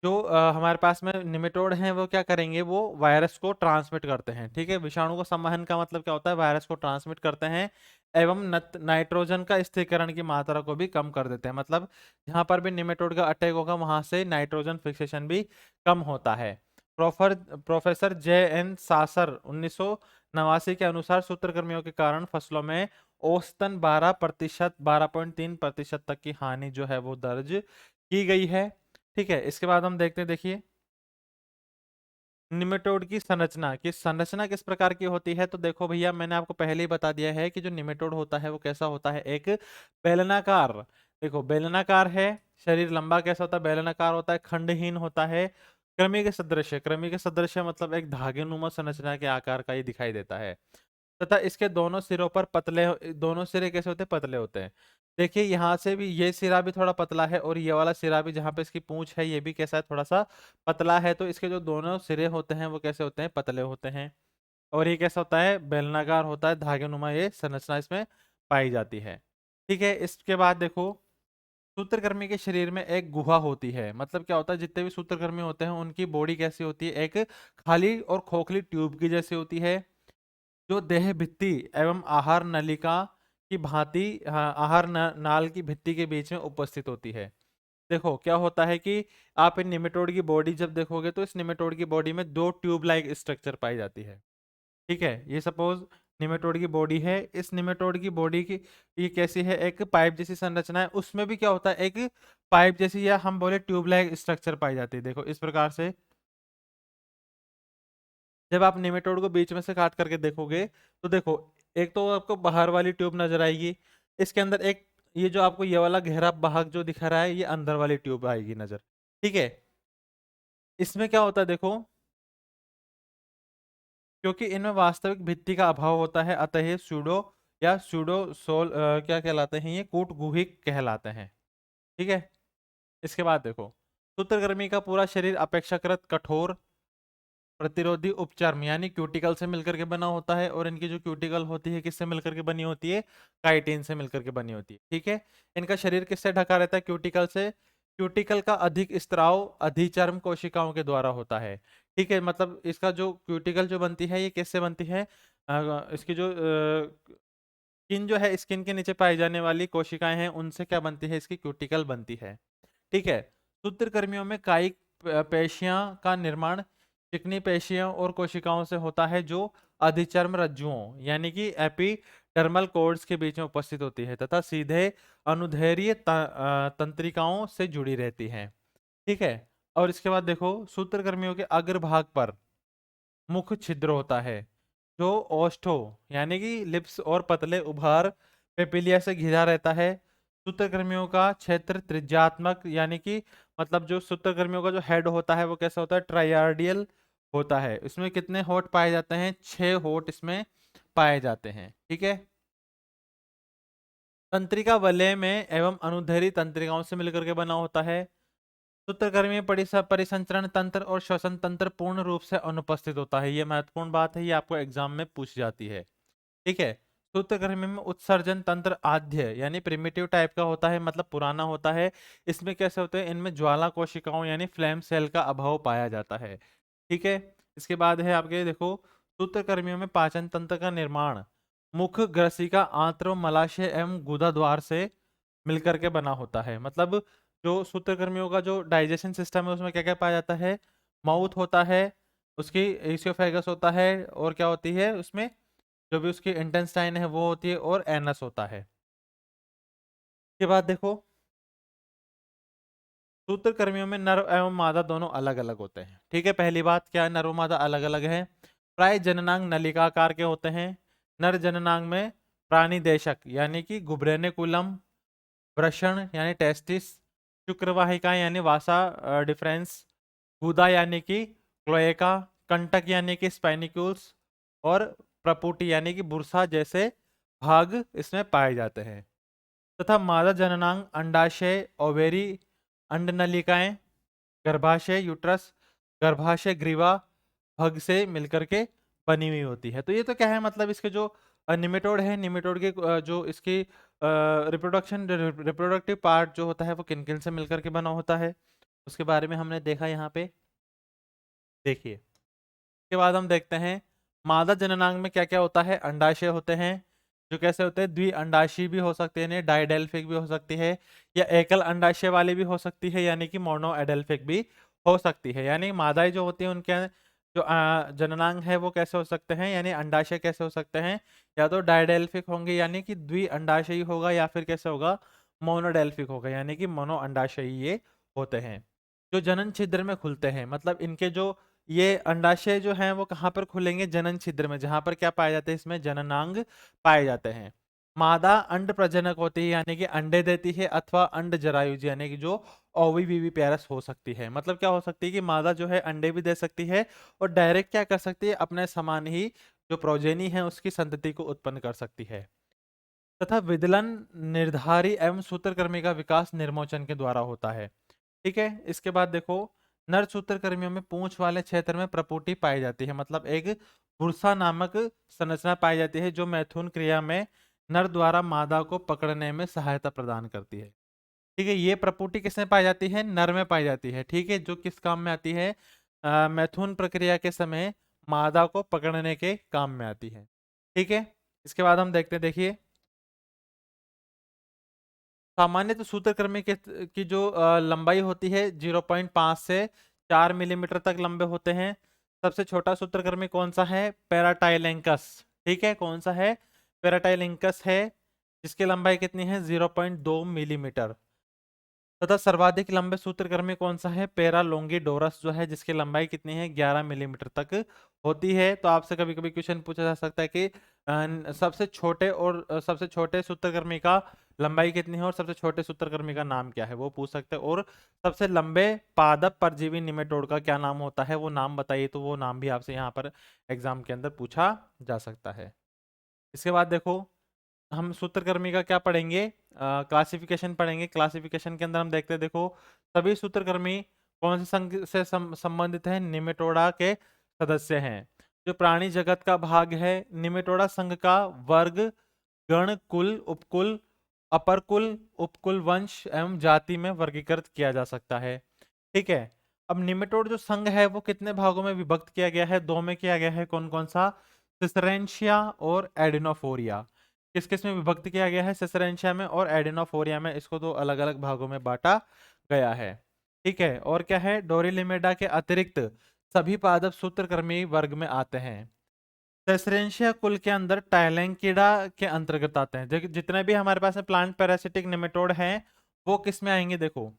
जो हमारे पास में निमेटोड हैं वो क्या करेंगे, वो वायरस को ट्रांसमिट करते हैं। ठीक है, विषाणु को संवहन का मतलब क्या होता है, वायरस को ट्रांसमिट करते हैं एवं नाइट्रोजन का स्थिरीकरण की मात्रा को भी कम कर देते हैं। मतलब जहां पर भी निमेटोड का अटैक होगा वहां से नाइट्रोजन फिक्सेशन भी कम होता है। Professor J.N. सासर 1989 के अनुसार सूत्रकृमियों के कारण फसलों में औसतन 12%, 12.3% तक की हानि जो है वो दर्ज की गई है। ठीक है, इसके बाद हम देखते हैं, देखिए निमेटोड की संरचना किस प्रकार की होती है। तो देखो भैया, मैंने आपको पहले ही बता दिया है कि जो निमेटोड होता है वो कैसा होता है, एक बेलनाकार। देखो बेलनाकार है, शरीर लंबा कैसा होता है, बेलनाकार होता है, खंडहीन होता है, कृमि के सदृश मतलब एक धागेनुमा संरचना के आकार का ये दिखाई देता है, तथा इसके दोनों सिरों पर दोनों सिरे कैसे होते हैं, पतले होते हैं। देखिए यहाँ से भी ये सिरा भी थोड़ा पतला है, और ये वाला सिरा भी जहाँ पे इसकी पूंछ है ये भी कैसा है, थोड़ा सा पतला है। तो इसके जो दोनों सिरे होते हैं वो कैसे होते हैं, पतले होते हैं। और ये कैसा होता है, बेलनाकार होता है, धागेनुमा ये संरचना इसमें पाई जाती है। ठीक है, इसके बाद देखो सूत्रकृमि के शरीर में एक गुहा होती है। मतलब क्या होता है, जितने भी सूत्रकृमि होते हैं उनकी बॉडी कैसी होती है, एक खाली और खोखली ट्यूब की जैसी होती है, जो देह भित्ति एवं आहार नलिका की भांति, हाँ, नाल की भित्ति के बीच में उपस्थित होती है। देखो क्या होता है कि आप इन निमेटोड की बॉडी जब देखोगे तो इस निमेटोड की बॉडी में दो ट्यूब लाइक स्ट्रक्चर पाई जाती है। ठीक है, ये सपोज निमेटोड की बॉडी है, इस निमेटोड की बॉडी की ये कैसी है, एक पाइप जैसी संरचना है, उसमें भी क्या होता है, एक पाइप जैसी या हम बोले ट्यूब लाइक स्ट्रक्चर पाई जाती है। देखो इस प्रकार से जब आप निमेटोड को बीच में से काट करके देखोगे तो देखो, एक तो आपको बाहर वाली ट्यूब नजर आएगी, इसके अंदर एक ये जो आपको ये वाला गहरा भाग जो दिखा रहा है ये अंदर वाली ट्यूब आएगी नजर। ठीक है, इसमें क्या होता है देखो, क्योंकि इनमें वास्तविक भित्ति का अभाव होता है, अतः ये सूडो सोल क्या कहलाते हैं, ये कूटगुहिक कहलाते हैं। ठीक है, इसके बाद देखो सूत्रकृमि का पूरा शरीर अपेक्षाकृत कठोर प्रतिरोधी उपचर्म यानी क्यूटिकल से मिलकर के बना होता है, और इनकी जो क्यूटिकल होती है किससे मिलकर के बनी होती है, काइटिन से मिलकर के बनी होती है। ठीक है, इनका शरीर किससे ढका रहता है, क्यूटिकल से। क्यूटिकल का अधिक स्त्राव अधिचर्म कोशिकाओं के द्वारा होता है। ठीक है, मतलब इसका जो क्यूटिकल जो बनती है ये किससे बनती है, इसकी जो स्किन जो है, स्किन के नीचे पाई जाने वाली कोशिकाएं हैं उनसे क्या बनती है, इसकी क्यूटिकल बनती है। ठीक है, सूत्रकृमियों में कायिक पेशियां का निर्माण चिकनी पेशियों और कोशिकाओं से होता है, जो अधिचर्म रज्जुओं यानी कि एपिडर्मल कोर्ड्स के बीच में उपस्थित होती है, तथा सीधे अनुदैर्ध्य तंत्रिकाओं से जुड़ी रहती हैं। ठीक है, और इसके बाद देखो सूत्रकृमियों के अग्रभाग पर मुख छिद्र होता है, जो ओष्ठो यानी कि लिप्स और पतले उभार पेपिलिया से घिरा रहता है। सूत्रकृमियों का क्षेत्र त्रिज्यात्मक यानी कि मतलब जो सूत्रकृमियों का जो हेड होता है वो कैसा होता है, ट्राइयार्डियल होता है। इसमें कितने होठ पाए जाते हैं, 6 होठ इसमें पाए जाते हैं। ठीक है, तंत्रिका वलय में एवं अनुदैर्ध्य तंत्रिकाओं से मिलकर के बना होता है। सूत्रकृमि में परिसंचरण तंत्र और श्वसन तंत्र पूर्ण रूप से अनुपस्थित होता है। यह महत्वपूर्ण बात है, ये आपको एग्जाम में पूछ जाती है। ठीक है, सूत्रकृमि में उत्सर्जन तंत्र आद्य यानी प्रिमिटिव टाइप का होता है, मतलब पुराना होता है। इसमें कैसे होते हैं, इनमें ज्वाला कोशिकाओं यानी फ्लेम सेल का अभाव पाया जाता है। ठीक है, इसके बाद है आपके देखो सूत्रकृमियों में पाचन तंत्र का निर्माण मुख ग्रसिका आंत्र मलाशय एवं गुदा द्वार से मिलकर के बना होता है। मतलब जो सूत्रकृमियों का जो डाइजेशन सिस्टम है उसमें क्या क्या पाया जाता है, माउथ होता है, उसकी एसियोफेगस होता है, और क्या होती है उसमें जो भी उसकी इंटेंस्टाइन है वो होती है, और एनस होता है। इसके बाद देखो, सूत्रकृमियों में नर एवं मादा दोनों अलग अलग होते हैं। ठीक है, पहली बात क्या है, नर और मादा अलग अलग है। प्राय जननांग नलिकाकार के होते हैं। नर जननांग में प्राणिदेशक यानी कि गुब्रेनेकुलम, वृषण यानी टेस्टिस, शुक्रवाहिका यानी वासा डिफरेंस, गुदा यानी कि क्लोएका, कंटक यानी कि स्पाइनिक्यूल्स, और प्रपुटी यानी कि बुरसा जैसे भाग इसमें पाए जाते हैं। तथा मादा जननांग अंडाशय, ओवेरी, अंडनलिकाएं, गर्भाशय यूट्रस, गर्भाशय ग्रीवा, भग से मिलकर के बनी हुई होती है। तो ये तो क्या है, मतलब इसके जो निमेटोड है, निमेटोड के जो इसकी रिप्रोडक्शन रिप्रोडक्टिव पार्ट जो होता है वो किन किन से मिलकर के बना होता है, उसके बारे में हमने देखा यहाँ पे। देखिए, उसके बाद हम देखते हैं मादा जननांग में क्या क्या होता है। अंडाशय होते हैं, जो कैसे होते हैं, द्वि अंडाशी भी हो सकते हैं, डाइडेल्फिक भी हो सकती है, या एकल अंडाशय वाली भी हो सकती है, यानी कि मोनो एडेल्फिक भी हो सकती है। यानी मादाएं जो होती हैं उनके जो जननांग है वो कैसे हो सकते हैं, यानी अंडाशय कैसे हो सकते हैं, या तो डाइडेल्फिक होंगे यानी कि द्वि अंडाशयी होगा, या फिर कैसे होगा, मोनोडेल्फिक होगा यानी कि मोनो अंडाशयी ये होते हैं। जो जनन छिद्र में खुलते हैं, मतलब इनके जो ये अंडाशय जो हैं वो कहाँ पर खुलेंगे, जनन छिद्र में, जहां पर क्या पाए जाते हैं, इसमें जननांग पाए जाते हैं। मादा अंड प्रजनक होती है यानी कि अंडे देती है, अथवा अंड जरायुज यानी कि जो ओवी पेयर्स हो सकती है। मतलब क्या हो सकती है कि मादा जो है अंडे भी दे सकती है, और डायरेक्ट क्या कर सकती है, अपने समान ही जो प्रोजेनी है उसकी संतति को उत्पन्न कर सकती है। तथा विदलन निर्धारी एवं सूत्रकृमि का विकास निर्मोचन के द्वारा होता है। ठीक है, इसके बाद देखो, नर सूत्रकृमियों में पूंछ वाले क्षेत्र में प्रपुटी पाई जाती है, मतलब एक बुरसा नामक संरचना पाई जाती है जो मैथुन क्रिया में नर द्वारा मादा को पकड़ने में सहायता प्रदान करती है। ठीक है, ये प्रपुटी किसमें पाई जाती है, नर में पाई जाती है। ठीक है, जो किस काम में आती है, मैथुन प्रक्रिया के समय मादा को पकड़ने के काम में आती है। ठीक है, इसके बाद हम देखते हैं, देखिए, सामान्य तो सूत्रकृमि के की जो लंबाई होती है 0.5 से 4 मिलीमीटर तक लंबे होते हैं। सबसे छोटा सूत्रकृमि कौन सा है, पैराटाइलेंकस। ठीक है, कौन सा है, पैराटाइलेंकस है, जिसकी लंबाई कितनी है, 0.2 मिलीमीटर। तथा सर्वाधिक लंबे सूत्रकृमि कौन सा है, पैरालोंगिडोरस जो है, जिसकी लंबाई कितनी है, 11 मिलीमीटर तक होती है। तो आपसे कभी कभी क्वेश्चन पूछा जा सकता है कि सबसे छोटे और सबसे छोटे सूत्रकृमि का लंबाई कितनी है, और सबसे छोटे सूत्रकृमि का नाम क्या है, वो पूछ सकते हैं। और सबसे लंबे पादप परजीवी निमेटोड का क्या नाम होता है, वो नाम बताइए, तो वो नाम भी आपसे यहाँ पर एग्जाम के अंदर पूछा जा सकता है। इसके बाद देखो, हम सूत्रकृमि का क्या पढ़ेंगे, क्लासिफिकेशन पढ़ेंगे। क्लासिफिकेशन के अंदर हम देखते हैं, देखो, सभी सूत्रकृमि कौन से संघ से संबंधित हैं, निमेटोडा के सदस्य हैं। जो प्राणी जगत का भाग है, निमेटोडा संघ का वर्ग, गण, कुल, उपकुल, अपर कुल, उपकुल, वंश एवं जाति में वर्गीकृत किया जा सकता है। ठीक है, अब निमेटोड जो संघ है वो कितने भागों में विभक्त किया गया है, दो में किया गया है। कौन कौन सा, सिसरेंशिया और एडिनोफोरिया। किस किस में विभक्त किया गया है, सिसरेंशिया में और एडिनोफोरिया में, इसको दो अलग अलग भागों में बांटा गया है। ठीक है, और क्या है, डोरिलिमेडा के अतिरिक्त सभी पादप सूत्रकृमि वर्ग में आते हैं। सेसरेंशिया कुल के अंदर टाइलेंकिडा के अंतर्गत आते हैं। जितने भी हमारे पास में प्लांट पैरासिटिक नेमेटोड हैं वो किस में आएंगे, देखो,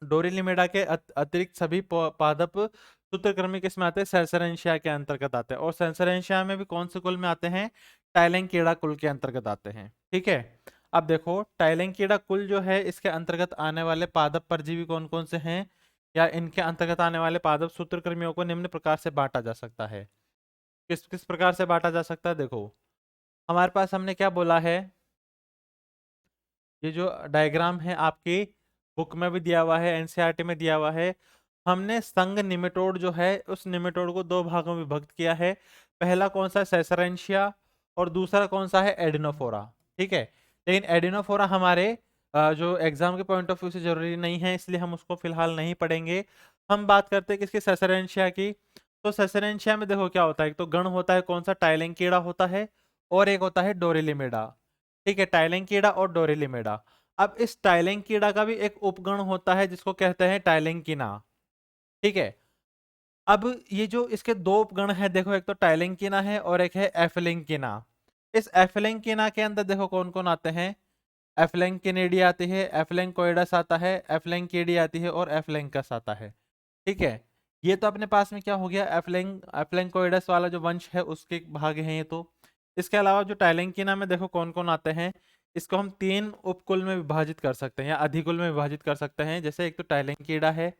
डोरिलिमेडा के अतिरिक्त सभी पादप सूत्रकृमि किस में आते हैं, सेसरेंशिया के अंतर्गत आते हैं। और सेसरेंशिया में भी कौन से कुल में आते हैं, टाइलेंकिडा कुल के अंतर्गत आते हैं। ठीक है, अब देखो, टाइलेंकिडा कुल जो है इसके अंतर्गत आने वाले पादप परजीवी कौन कौन से हैं, या इनके अंतर्गत आने वाले पादप सूत्रकृमियों को निम्न प्रकार से बांटा जा सकता है। किस किस प्रकार से बांटा जा सकता है, देखो, हमारे पास हमने क्या बोला है, ये जो डायग्राम है आपकी बुक में भी दिया हुआ है, एनसीईआरटी में दिया हुआ है। हमने संघ निमेटोड जो है उस निमेटोड को दो भागों में विभक्त किया है। पहला कौन सा है, सेसरेंशिया, और दूसरा कौन सा है, एडिनोफोरा। ठीक है, लेकिन एडिनोफोरा हमारे जो एग्जाम के पॉइंट ऑफ व्यू से जरूरी नहीं है, इसलिए हम उसको फिलहाल नहीं पढ़ेंगे। हम बात करते हैं किसकी, सेसरेंशिया की। तो सेसरेंशिया में देखो क्या होता है, एक तो गण होता है कौन सा, टाइलेंकीड़ा होता है, और एक होता है डोरिलिमेडा। ठीक है, टाइलेंकीड़ा और डोरिलिमेडा। अब इस टाइलेंकीड़ा का भी एक उपगण होता है जिसको कहते हैं टाइलेंकिना। ठीक है, अब ये जो इसके दो उपगण है देखो, एक तो टाइलेंकिना है और एक है एफिलिंकिना। इस एफिलिंकिना के अंदर देखो कौन कौन आते हैं। एफ्लैंकिनेडी आती है, एफ्लैंकोइडस आता है, एफ्लैंकेडी आती है और एफ्लैंकस आता है। ठीक है, ये तो अपने पास में क्या हो गया, एफ्लैंकोइडस वाला जो वंश है उसके भाग हैं ये तो। इसके अलावा जो टाइलेंकिना में देखो कौन कौन आते हैं। इसको हम तीन उपकुल में विभाजित कर सकते हैं या अधिकुल में विभाजित कर सकते हैं। जैसे एक तो टाइलेंकीडा है,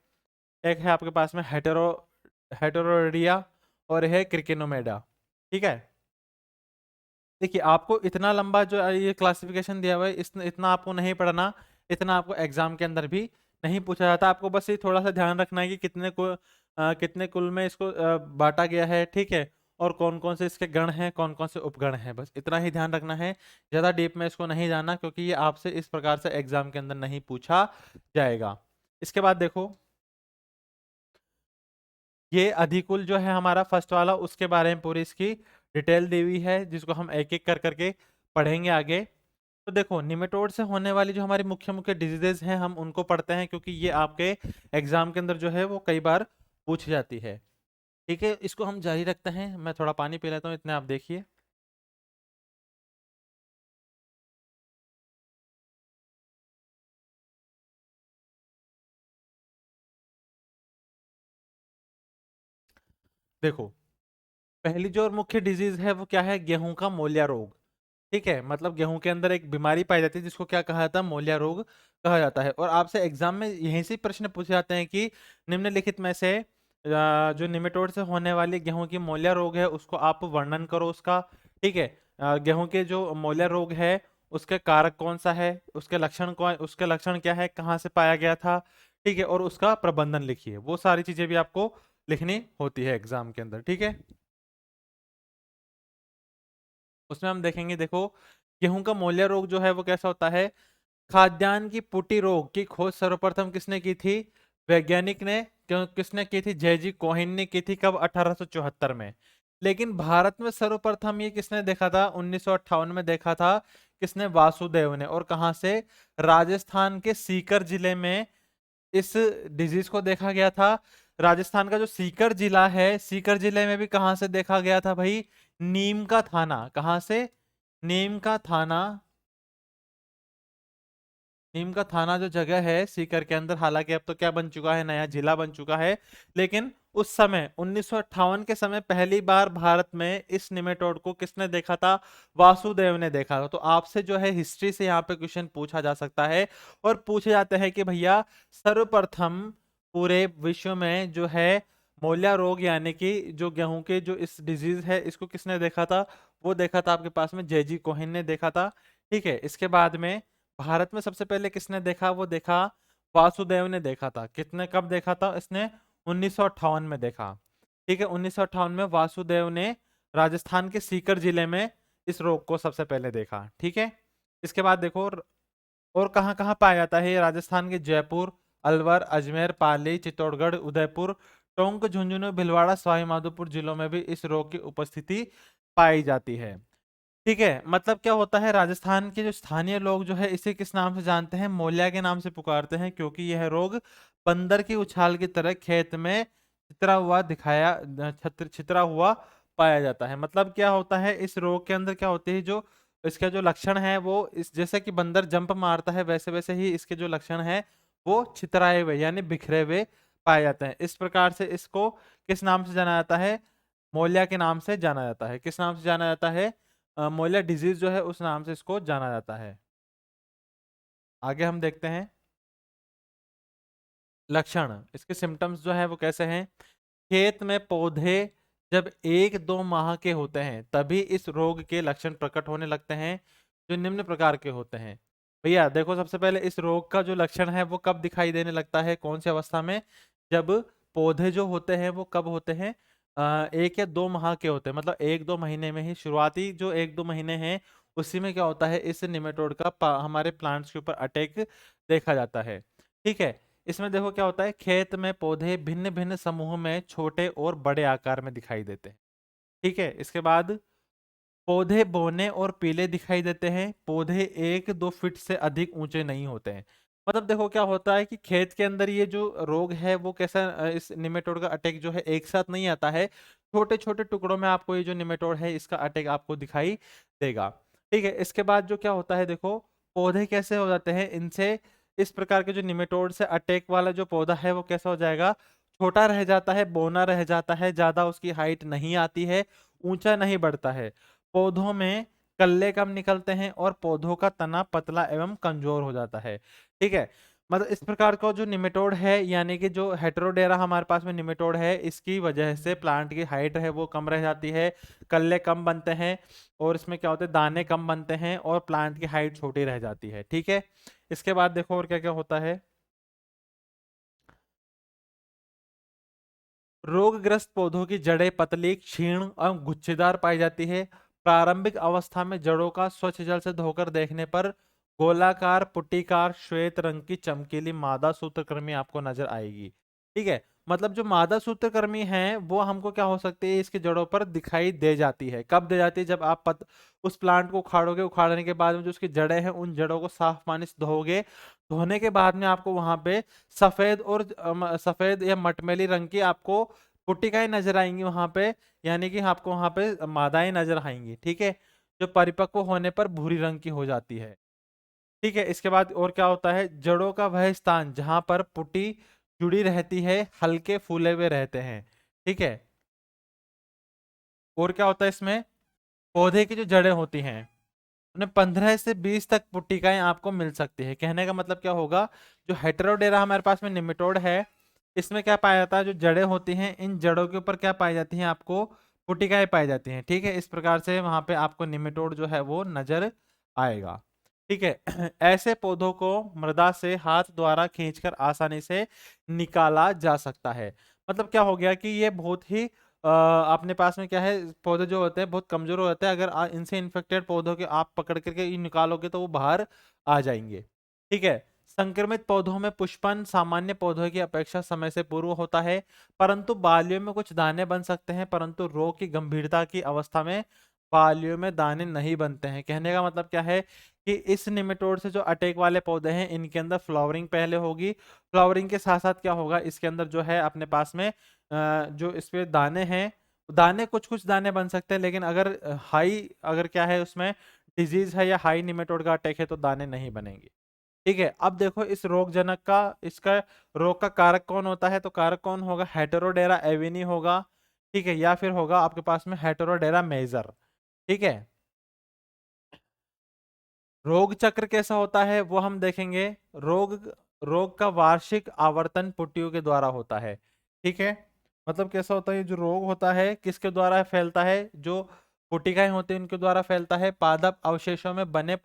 एक है आपके पास में हेटेरोडिया और है क्रिकेनोमेडा। ठीक है, देखिए आपको इतना लंबा जो ये क्लासिफिकेशन दिया हुआ है इतना आपको नहीं पढ़ना, इतना आपको एग्जाम के अंदर भी नहीं पूछा जाता। आपको बस ये थोड़ा सा ध्यान रखना है कि कितने कुल में इसको बांटा गया है। ठीक है, और कौन कौन से इसके गण हैं, कौन कौन से उपगण हैं, बस इतना ही ध्यान रखना है। ज्यादा डीप में इसको नहीं जाना, क्योंकि ये आपसे इस प्रकार से एग्जाम के अंदर नहीं पूछा जाएगा। इसके बाद देखो ये अधिकुल जो है हमारा फर्स्ट वाला, उसके बारे में पूरी इसकी डिटेल दी हुई है, जिसको हम एक एक कर करके पढ़ेंगे आगे। तो देखो निमेटोड से होने वाली जो हमारी मुख्य मुख्य डिजीजेज हैं हम उनको पढ़ते हैं, क्योंकि ये आपके एग्जाम के अंदर जो है वो कई बार पूछ जाती है। ठीक है, इसको हम जारी रखते हैं, मैं थोड़ा पानी पी लेता हूँ, इतने आप देखिए। देखो पहली जो और मुख्य डिजीज है वो क्या है, गेहूं का मोलिया रोग। ठीक है, मतलब गेहूं के अंदर एक बीमारी पाई जाती है जिसको क्या कहा जाता है, मोलिया रोग कहा जाता है। और आपसे एग्जाम में यहीं से प्रश्न पूछे जाते हैं कि निम्नलिखित में से जो निमेटोड से होने वाली गेहूं की मोलिया रोग है उसको आप वर्णन करो उसका। ठीक है, गेहूं के जो मोलिया रोग है उसके कारक कौन सा है, उसके लक्षण क्या है, कहाँ से पाया गया था। ठीक है, और उसका प्रबंधन लिखिए। वो सारी चीजें भी आपको लिखनी होती है एग्जाम के अंदर। ठीक है, उसमें हम देखेंगे, देखो गेहूं का मोलिया रोग जो है वो कैसा होता है। खाद्यान्न की पुटी रोग की खोज सर्वप्रथम किसने की थी, वैज्ञानिक ने। किसने की थी, जयजी कोहिन ने की थी। कब, 1874 में। लेकिन भारत में सर्वप्रथम ये किसने देखा था, 1958 में देखा था। किसने, वासुदेव ने। और कहां से, राजस्थान के सीकर जिले में इस डिजीज को देखा गया था। राजस्थान का जो सीकर जिला है, सीकर जिले में भी कहां से देखा गया था भाई, नीम का थाना। कहां से, नीम का थाना। नीम का थाना जो जगह है सीकर के अंदर, हालांकि अब तो क्या बन चुका है, नया जिला बन चुका है। लेकिन उस समय 1958 के समय पहली बार भारत में इस निमेटोड को किसने देखा था, वासुदेव ने देखा था। तो आपसे जो है हिस्ट्री से यहाँ पे क्वेश्चन पूछा जा सकता है। और पूछे जाते हैं कि भैया सर्वप्रथम पूरे विश्व में जो है मोलिया रोग यानी कि जो गेहूं के जो इस डिजीज है इसको किसने देखा था। वो देखा था आपके पास में जेजी कोहिन ने देखा था। ठीक है, इसके बाद में भारत में सबसे पहले किसने देखा, वो देखा वासुदेव ने देखा था। कितने, कब देखा था इसने, 1958 में देखा। ठीक है, 1958 में वासुदेव ने राजस्थान के सीकर जिले में इस रोग को सबसे पहले देखा। ठीक है, इसके बाद देखो और कहाँ कहाँ पाया जाता है ये, राजस्थान के जयपुर, अलवर, अजमेर, पाली, चित्तौड़गढ़, उदयपुर, टोंक, झुंझुनू, भीलवाड़ा, सवाई माधोपुर जिलों में भी इस रोग की उपस्थिति पाई जाती है। ठीक है, मतलब क्या होता है, राजस्थान के जो स्थानीय लोग जो है इसे किस नाम से जानते हैं, मोलिया के नाम से पुकारते हैं, क्योंकि यह रोग बंदर की उछाल की तरह खेत में छितरा हुआ पाया जाता है। मतलब क्या होता है, इस रोग के अंदर क्या होती है, जो इसका जो लक्षण है वो इस जैसे कि बंदर जंप मारता है वैसे वैसे ही इसके जो लक्षण है वो छितराए हुए यानी बिखरे हुए पाए जाते हैं। इस प्रकार से इसको किस नाम से जाना जाता है, मोलिया के नाम से जाना जाता है। किस नाम से जाना जाता है, मोलिया डिजीज जो है उस नाम से इसको जाना जाता है। आगे हम देखते हैं लक्षण, इसके सिम्टम्स जो है वो कैसे हैं। खेत में पौधे जब 1-2 माह के होते हैं तभी इस रोग के लक्षण प्रकट होने लगते हैं, जो निम्न प्रकार के होते हैं। भैया देखो सबसे पहले इस रोग का जो लक्षण है वो कब दिखाई देने लगता है, कौन सी अवस्था में, जब पौधे जो होते हैं वो कब होते हैं, 1 या 2 माह के होते हैं। मतलब 1-2 महीने में ही, शुरुआती जो 1-2 महीने हैं उसी में क्या होता है, इस निमेटोड का हमारे प्लांट्स के ऊपर अटैक देखा जाता है। ठीक है, इसमें देखो क्या होता है, खेत में पौधे भिन्न भिन्न समूह में छोटे और बड़े आकार में दिखाई देते हैं। ठीक है, इसके बाद पौधे बौने और पीले दिखाई देते हैं। पौधे 1-2 फीट से अधिक ऊंचे नहीं होते हैं। मतलब देखो क्या होता है कि खेत के अंदर ये जो रोग है वो कैसा इस निमेटोड का अटैक जो है एक साथ नहीं आता है, छोटे छोटे टुकड़ों में आपको ये जो निमेटोड है इसका अटैक आपको दिखाई देगा। ठीक है, इसके बाद जो क्या होता है देखो, पौधे कैसे हो जाते हैं इनसे, इस प्रकार के जो निमेटोड से अटैक वाला जो पौधा है वो कैसा हो जाएगा, छोटा रह जाता है, बौना रह जाता है, ज्यादा उसकी हाइट नहीं आती है, ऊंचा नहीं बढ़ता है, पौधों में कल्ले कम निकलते हैं और पौधों का तना पतला एवं कमजोर हो जाता है। ठीक है, मतलब इस प्रकार का जो निमेटोड है, यानी कि जो हेटेरोडेरा हमारे पास में निमेटोड है, इसकी वजह से प्लांट की हाइट है वो कम रह जाती है, कल्ले कम बनते हैं, और इसमें क्या होता है, दाने कम बनते हैं और प्लांट की हाइट छोटी रह जाती है। ठीक है, इसके बाद देखो और क्या क्या होता है। रोगग्रस्त पौधों की जड़ें पतली, क्षीण और गुच्छेदार पाई जाती है। प्रारंभिक अवस्था में जड़ों का स्वच्छ जल से धोकर देखने पर गोलाकार पुट्टीकार श्वेत रंग की चमकीली मादा सूत्रकृमि आपको नजर आएगी। ठीक है, मतलब जो मादा सूत्रकृमि है वो हमको क्या हो सकती है, इसकी जड़ों पर दिखाई दे जाती है। कब दे जाती है, जब आप उस प्लांट को उखाड़ोगे, उखाड़ने के बाद में जो उसकी जड़ें हैं उन जड़ों को साफ पानी से धोगे, धोने के बाद में आपको वहां पे सफेद और सफेद या मटमैली रंग की आपको पुट्टिकाएं नजर आएंगी वहां पे, यानी कि आपको वहां पे मादाएं नजर आएंगी। ठीक है, जो परिपक्व होने पर भूरी रंग की हो जाती है। ठीक है, इसके बाद और क्या होता है, जड़ों का वह स्थान जहां पर पुट्टी जुड़ी रहती है हल्के फूले हुए रहते हैं। ठीक है, और क्या होता है इसमें, पौधे की जो जड़ें होती हैं उन्हें 15 से 20 तक पुट्टिकाएं आपको मिल सकती है। कहने का मतलब क्या होगा, जो हेटेरोडेरा हमारे पास में निमेटोड है, इसमें क्या पाया जाता है, जो जड़ें होती हैं इन जड़ों के ऊपर क्या पाई जाती हैं, आपको पुट्टिकाएं पाई जाती हैं। ठीक है, इस प्रकार से वहां पे आपको निमेटोड जो है वो नजर आएगा। ठीक है, ऐसे पौधों को मृदा से हाथ द्वारा खींचकर आसानी से निकाला जा सकता है। मतलब क्या हो गया कि ये बहुत ही अपने पास में क्या है, पौधे जो होते हैं बहुत कमजोर हो जाते हैं, अगर इनसे इन्फेक्टेड पौधों के आप पकड़ करके निकालोगे तो वो बाहर आ जाएंगे। ठीक है, संक्रमित पौधों में पुष्पन सामान्य पौधों की अपेक्षा समय से पूर्व होता है, परंतु बालियों में कुछ दाने बन सकते हैं, परंतु रोग की गंभीरता की अवस्था में बालियों में दाने नहीं बनते हैं। कहने का मतलब क्या है कि इस निमेटोड से जो अटैक वाले पौधे हैं इनके अंदर फ्लावरिंग पहले होगी, फ्लावरिंग के साथ साथ क्या होगा, इसके अंदर जो है अपने पास में जो इस पे दाने हैं, दाने कुछ कुछ दाने बन सकते हैं, लेकिन अगर हाई अगर क्या है उसमें डिजीज है या हाई निमेटोड का अटैक है तो दाने नहीं बनेंगे। ठीक है, अब देखो इस रोगजनक का, इसका रोग का कारक कौन होता है, तो कारक कौन होगा, हेटेरोडेरा एविनी होगा। ठीक है, या फिर होगा आपके पास में हेटेरोडेरा मेजर। ठीक है, रोग चक्र कैसा होता है वो हम देखेंगे। रोग रोग का वार्षिक आवर्तन पुट्टियों के द्वारा होता है। ठीक है, मतलब कैसा होता है, जो रोग होता है किसके द्वारा फैलता है, जो पुट्टिकाएं होती हैं उनके द्वारा फैलता है। पादप अवशेषों में बने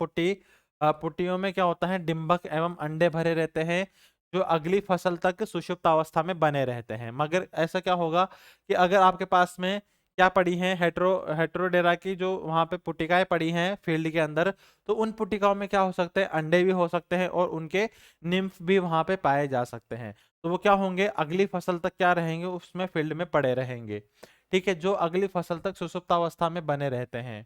पुट्टियों में क्या होता है, डिंभक एवं अंडे भरे रहते हैं, जो अगली फसल तक सुषुप्त अवस्था में बने रहते हैं। मगर ऐसा क्या होगा कि अगर आपके पास में क्या पड़ी हैं, हेट्रोडेरा की जो वहां पे पुट्टिकाएं पड़ी हैं फील्ड के अंदर, तो उन पुट्टिकाओं में क्या हो सकते हैं, अंडे भी हो सकते हैं और उनके निम्फ भी वहां पे पाए जा सकते हैं। तो वो क्या होंगे, अगली फसल तक क्या रहेंगे, उसमें फील्ड में पड़े रहेंगे। ठीक है, जो अगली फसल तक सुसुप्त अवस्था में बने रहते हैं,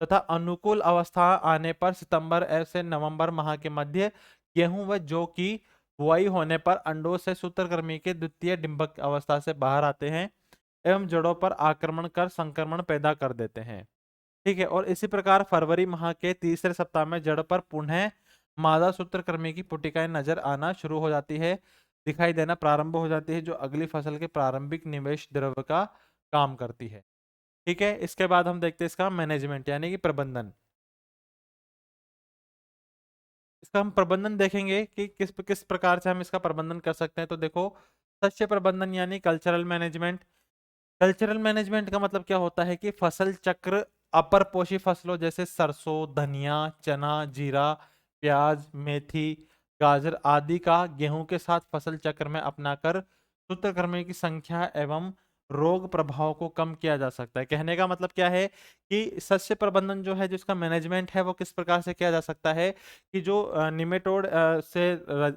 तथा अनुकूल अवस्था आने पर सितंबर से नवंबर माह के मध्य गेहूं व जौ की बुआई होने पर अंडों से सूत्रकृमि के द्वितीय डिंबक अवस्था से बाहर आते हैं एवं जड़ों पर आक्रमण कर संक्रमण पैदा कर देते हैं। ठीक है, और इसी प्रकार फरवरी माह के तीसरे सप्ताह में जड़ पर पुनः मादा सूत्रकृमि की पुटिकाएं नजर आना शुरू हो जाती है, दिखाई देना प्रारंभ हो जाती है, जो अगली फसल के प्रारंभिक निवेश द्रव्य का काम करती है। ठीक है, इसके बाद हम देखते हैं इसका मैनेजमेंट यानी कि प्रबंधन। इसका हम प्रबंधन देखेंगे कि किस किस प्रकार से हम इसका प्रबंधन कर सकते हैं। तो देखो, शस्य प्रबंधन यानी कल्चरल मैनेजमेंट। कल्चरल मैनेजमेंट का मतलब क्या होता है कि फसल चक्र अपर पोषी फसलों जैसे सरसों, धनिया, चना, जीरा, प्याज, मेथी, गाजर आदि का गेहूं के साथ फसल चक्र में अपनाकर सूत्रकृमियों की संख्या एवं रोग प्रभाव को कम किया जा सकता है। कहने का मतलब क्या है कि शस्य प्रबंधन जो है, जिसका मैनेजमेंट है वो किस प्रकार से किया जा सकता है कि जो निमेटोड से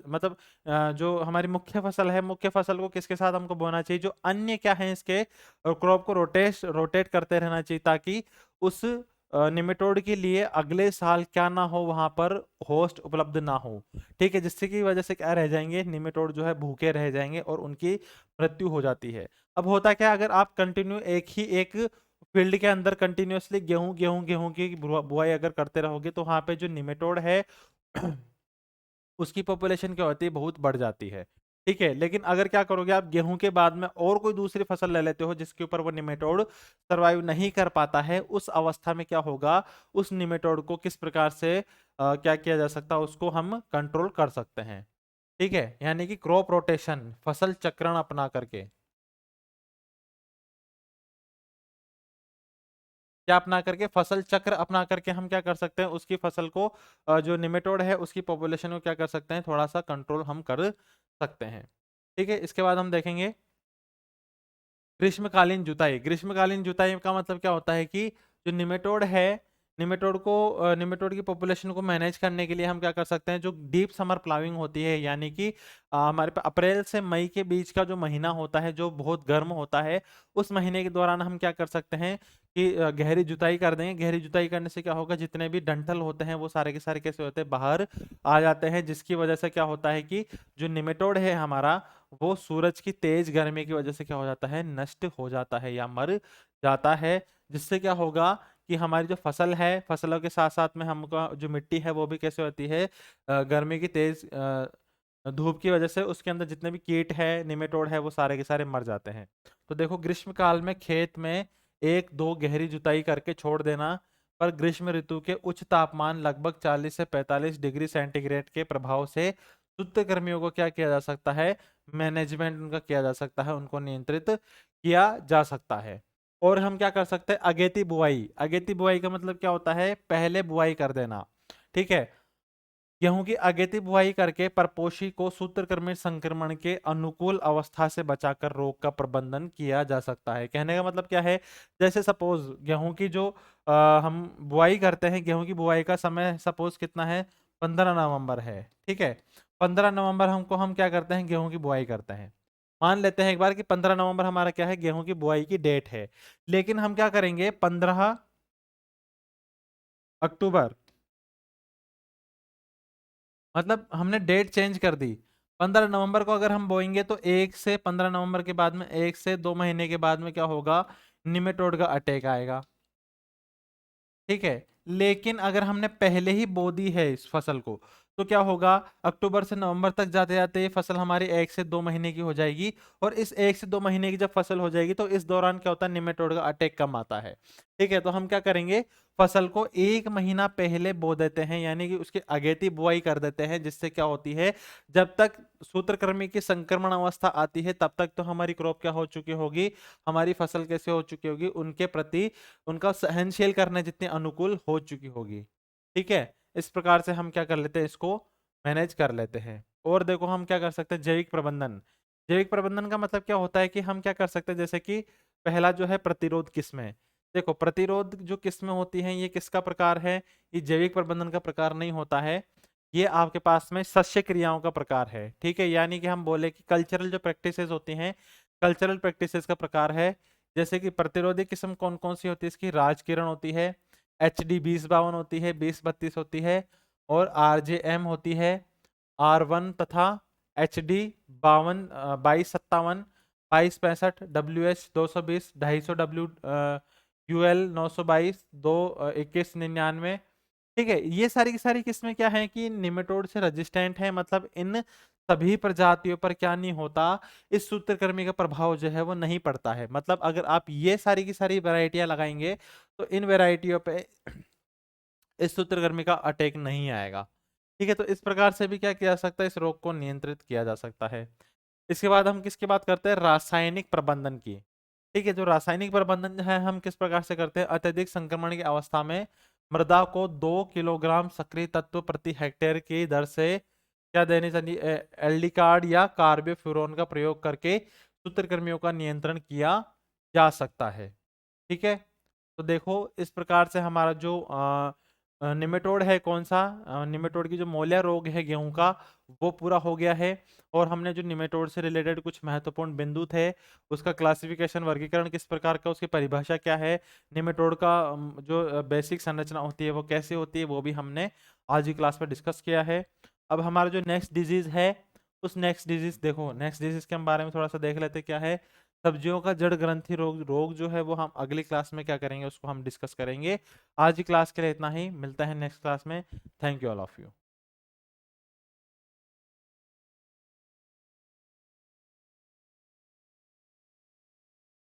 मतलब जो हमारी मुख्य फसल है, मुख्य फसल को किसके साथ हमको बोना चाहिए, जो अन्य क्या है इसके और क्रॉप को रोटेट रोटेट करते रहना चाहिए, ताकि उस निमेटोड के लिए अगले साल क्या ना हो, वहां पर होस्ट उपलब्ध ना हो। ठीक है, जिससे की वजह से क्या रह जाएंगे, निमेटोड जो है भूखे रह जाएंगे और उनकी मृत्यु हो जाती है। अब होता क्या, अगर आप कंटिन्यू एक फील्ड के अंदर कंटिन्यूअसली गेहूं गेहूं गेहूं की बुआई अगर करते रहोगे, तो वहां पे जो निमेटोड है उसकी पॉपुलेशन क्या होती है, बहुत बढ़ जाती है। ठीक है, लेकिन अगर क्या करोगे आप, गेहूं के बाद में और कोई दूसरी फसल ले लेते हो जिसके ऊपर वो निमेटोड सरवाइव नहीं कर पाता है, उस अवस्था में क्या होगा, उस निमेटोड को किस प्रकार से क्या किया जा सकता है, उसको हम कंट्रोल कर सकते हैं। ठीक है, यानी कि क्रॉप रोटेशन, फसल चक्रण अपना करके, क्या अपना करके, फसल चक्र अपना करके हम क्या कर सकते हैं, उसकी फसल को जो निमेटोड है उसकी पॉपुलेशन को क्या कर सकते हैं, थोड़ा सा कंट्रोल हम कर सकते हैं। ठीक है, इसके बाद हम देखेंगे ग्रीष्मकालीन जुताई। ग्रीष्मकालीन जुताई का मतलब क्या होता है कि जो निमेटोड है, निमेटोड की पॉपुलेशन को मैनेज करने के लिए हम क्या कर सकते हैं, जो डीप समर प्लाविंग होती है, यानी कि हमारे पे अप्रैल से मई के बीच का जो महीना होता है जो बहुत गर्म होता है, उस महीने के दौरान हम क्या कर सकते हैं कि गहरी जुताई कर देंगे। गहरी जुताई करने से क्या होगा, जितने भी डंठल होते हैं वो सारे के सारे कैसे होते हैं, बाहर आ जाते हैं, जिसकी वजह से क्या होता है कि जो निमेटोड है हमारा, वो सूरज की तेज गर्मी की वजह से क्या हो जाता है, नष्ट हो जाता है या मर जाता है। जिससे क्या होगा कि हमारी जो फसल है, फसलों के साथ साथ में हमको जो मिट्टी है वो भी कैसे होती है, गर्मी की तेज धूप की वजह से उसके अंदर जितने भी कीट है, निमेटोड है, वो सारे के सारे मर जाते हैं। तो देखो, ग्रीष्म काल में खेत में एक दो गहरी जुताई करके छोड़ देना, पर ग्रीष्म ऋतु के उच्च तापमान लगभग 40 से 45 डिग्री सेंटीग्रेड के प्रभाव से सूत्रकृमियों को क्या किया जा सकता है, मैनेजमेंट उनका किया जा सकता है, उनको नियंत्रित किया जा सकता है। और हम क्या कर सकते हैं, अगेती बुआई। अगेती बुआई का मतलब क्या होता है, पहले बुआई कर देना। ठीक है, गेहूं की अगेती बुआई करके परपोषी को सूत्रकृमि संक्रमण के अनुकूल अवस्था से बचाकर रोग का प्रबंधन किया जा सकता है। कहने का मतलब क्या है, जैसे सपोज गेहूं की जो हम बुआई करते हैं, गेहूं की बुआई का समय सपोज कितना है, 15 नवंबर है। ठीक है, 15 नवंबर हमको हम क्या करते हैं, गेहूं की बुआई करते हैं। मान लेते हैं एक बार कि 15 नवंबर हमारा क्या है, गेहूं की बुआई की डेट है। लेकिन हम क्या करेंगे, 15 अक्टूबर, मतलब हमने डेट चेंज कर दी। 15 नवंबर को अगर हम बोएंगे तो 1 से 15 नवंबर के बाद में 1 से 2 महीने के बाद में क्या होगा, निमेटोड का अटैक आएगा। ठीक है, लेकिन अगर हमने पहले ही बो दी है इस फसल को, तो क्या होगा, अक्टूबर से नवंबर तक जाते जाते ये फसल हमारी 1 से 2 महीने की हो जाएगी। और इस 1 से 2 महीने की जब फसल हो जाएगी, तो इस दौरान क्या होता है, निमेटोड का अटैक कम आता है। ठीक है, तो हम क्या करेंगे, फसल को 1 महीना पहले बो देते हैं, यानी कि उसकी अगेती बुआई कर देते हैं। जिससे क्या होती है, जब तक सूत्रकृमि की संक्रमण अवस्था आती है, तब तक तो हमारी क्रॉप क्या हो चुकी होगी, हमारी फसल कैसे हो चुकी होगी, उनके प्रति उनका सहनशील करने जितनी अनुकूल हो चुकी होगी। ठीक है, इस प्रकार से हम क्या कर लेते हैं, इसको मैनेज कर लेते हैं। और देखो, हम क्या कर सकते हैं, जैविक प्रबंधन। जैविक प्रबंधन का मतलब क्या होता है कि हम क्या कर सकते हैं, जैसे कि पहला जो है प्रतिरोध किस्में। देखो, प्रतिरोध जो किस्में होती हैं, ये किसका प्रकार है, ये जैविक प्रबंधन का प्रकार नहीं होता है। ये आपके पास में शस्य क्रियाओं का प्रकार है। ठीक है, यानी कि हम बोले कि कल्चरल जो प्रैक्टिसेस होती हैं, कल्चरल प्रैक्टिसेस का प्रकार है। जैसे कि प्रतिरोधी किस्म कौन कौन सी होती है, इसकी राजकिरण होती है, HD 2052 होती है, 2032 होती है, और RJM होती है, R1 तथा HD 52 2257 2265, WH 220 250, UL 922 2199। ठीक है, ये सारी की सारी किस्में क्या है कि निमेटोड से रेजिस्टेंट है, मतलब इन सभी प्रजातियों पर क्या नहीं होता, इस सूत्रकृमि का प्रभाव जो है वो नहीं पड़ता है। मतलब अगर आप ये सारी की सारी वैरायटियां लगाएंगे, तो इन वैरायटियों पे इस सूत्रकृमि का अटैक नहीं आएगा। ठीक है, तो इस प्रकार से भी क्या किया जा सकता है, इस रोग को नियंत्रित किया जा सकता है। इसके बाद हम किसकी बात करते हैं, रासायनिक प्रबंधन की। ठीक है, जो रासायनिक प्रबंधन है हम किस प्रकार से करते हैं, अत्यधिक संक्रमण की अवस्था में मृदा को 2 किलोग्राम सक्रिय तत्व प्रति हेक्टेयर की दर से क्या देनी चाहिए, एलडी कार्ड या कार्बोफ्यूरॉन का प्रयोग करके सूत्रकृमियों का नियंत्रण किया जा सकता है। ठीक है, तो देखो, इस प्रकार से हमारा जो निमेटोड है कौन सा, निमेटोड की जो मोलिया रोग है गेहूं का, वो पूरा हो गया है। और हमने जो निमेटोड से रिलेटेड कुछ महत्वपूर्ण बिंदु थे, उसका क्लासिफिकेशन, वर्गीकरण किस प्रकार का, उसकी परिभाषा क्या है, निमेटोड का जो बेसिक संरचना होती है वो कैसे होती है, वो भी हमने आज की क्लास में डिस्कस किया है। अब हमारा जो नेक्स्ट डिजीज है, उस नेक्स्ट डिजीज, देखो नेक्स्ट डिजीज के हम बारे में थोड़ा सा देख लेते हैं क्या है। सब्जियों का जड़ ग्रंथि रोग, रोग जो है वो हम अगली क्लास में क्या करेंगे, उसको हम डिस्कस करेंगे। आज की क्लास के लिए इतना ही, मिलता है नेक्स्ट क्लास में। Thank you all of you.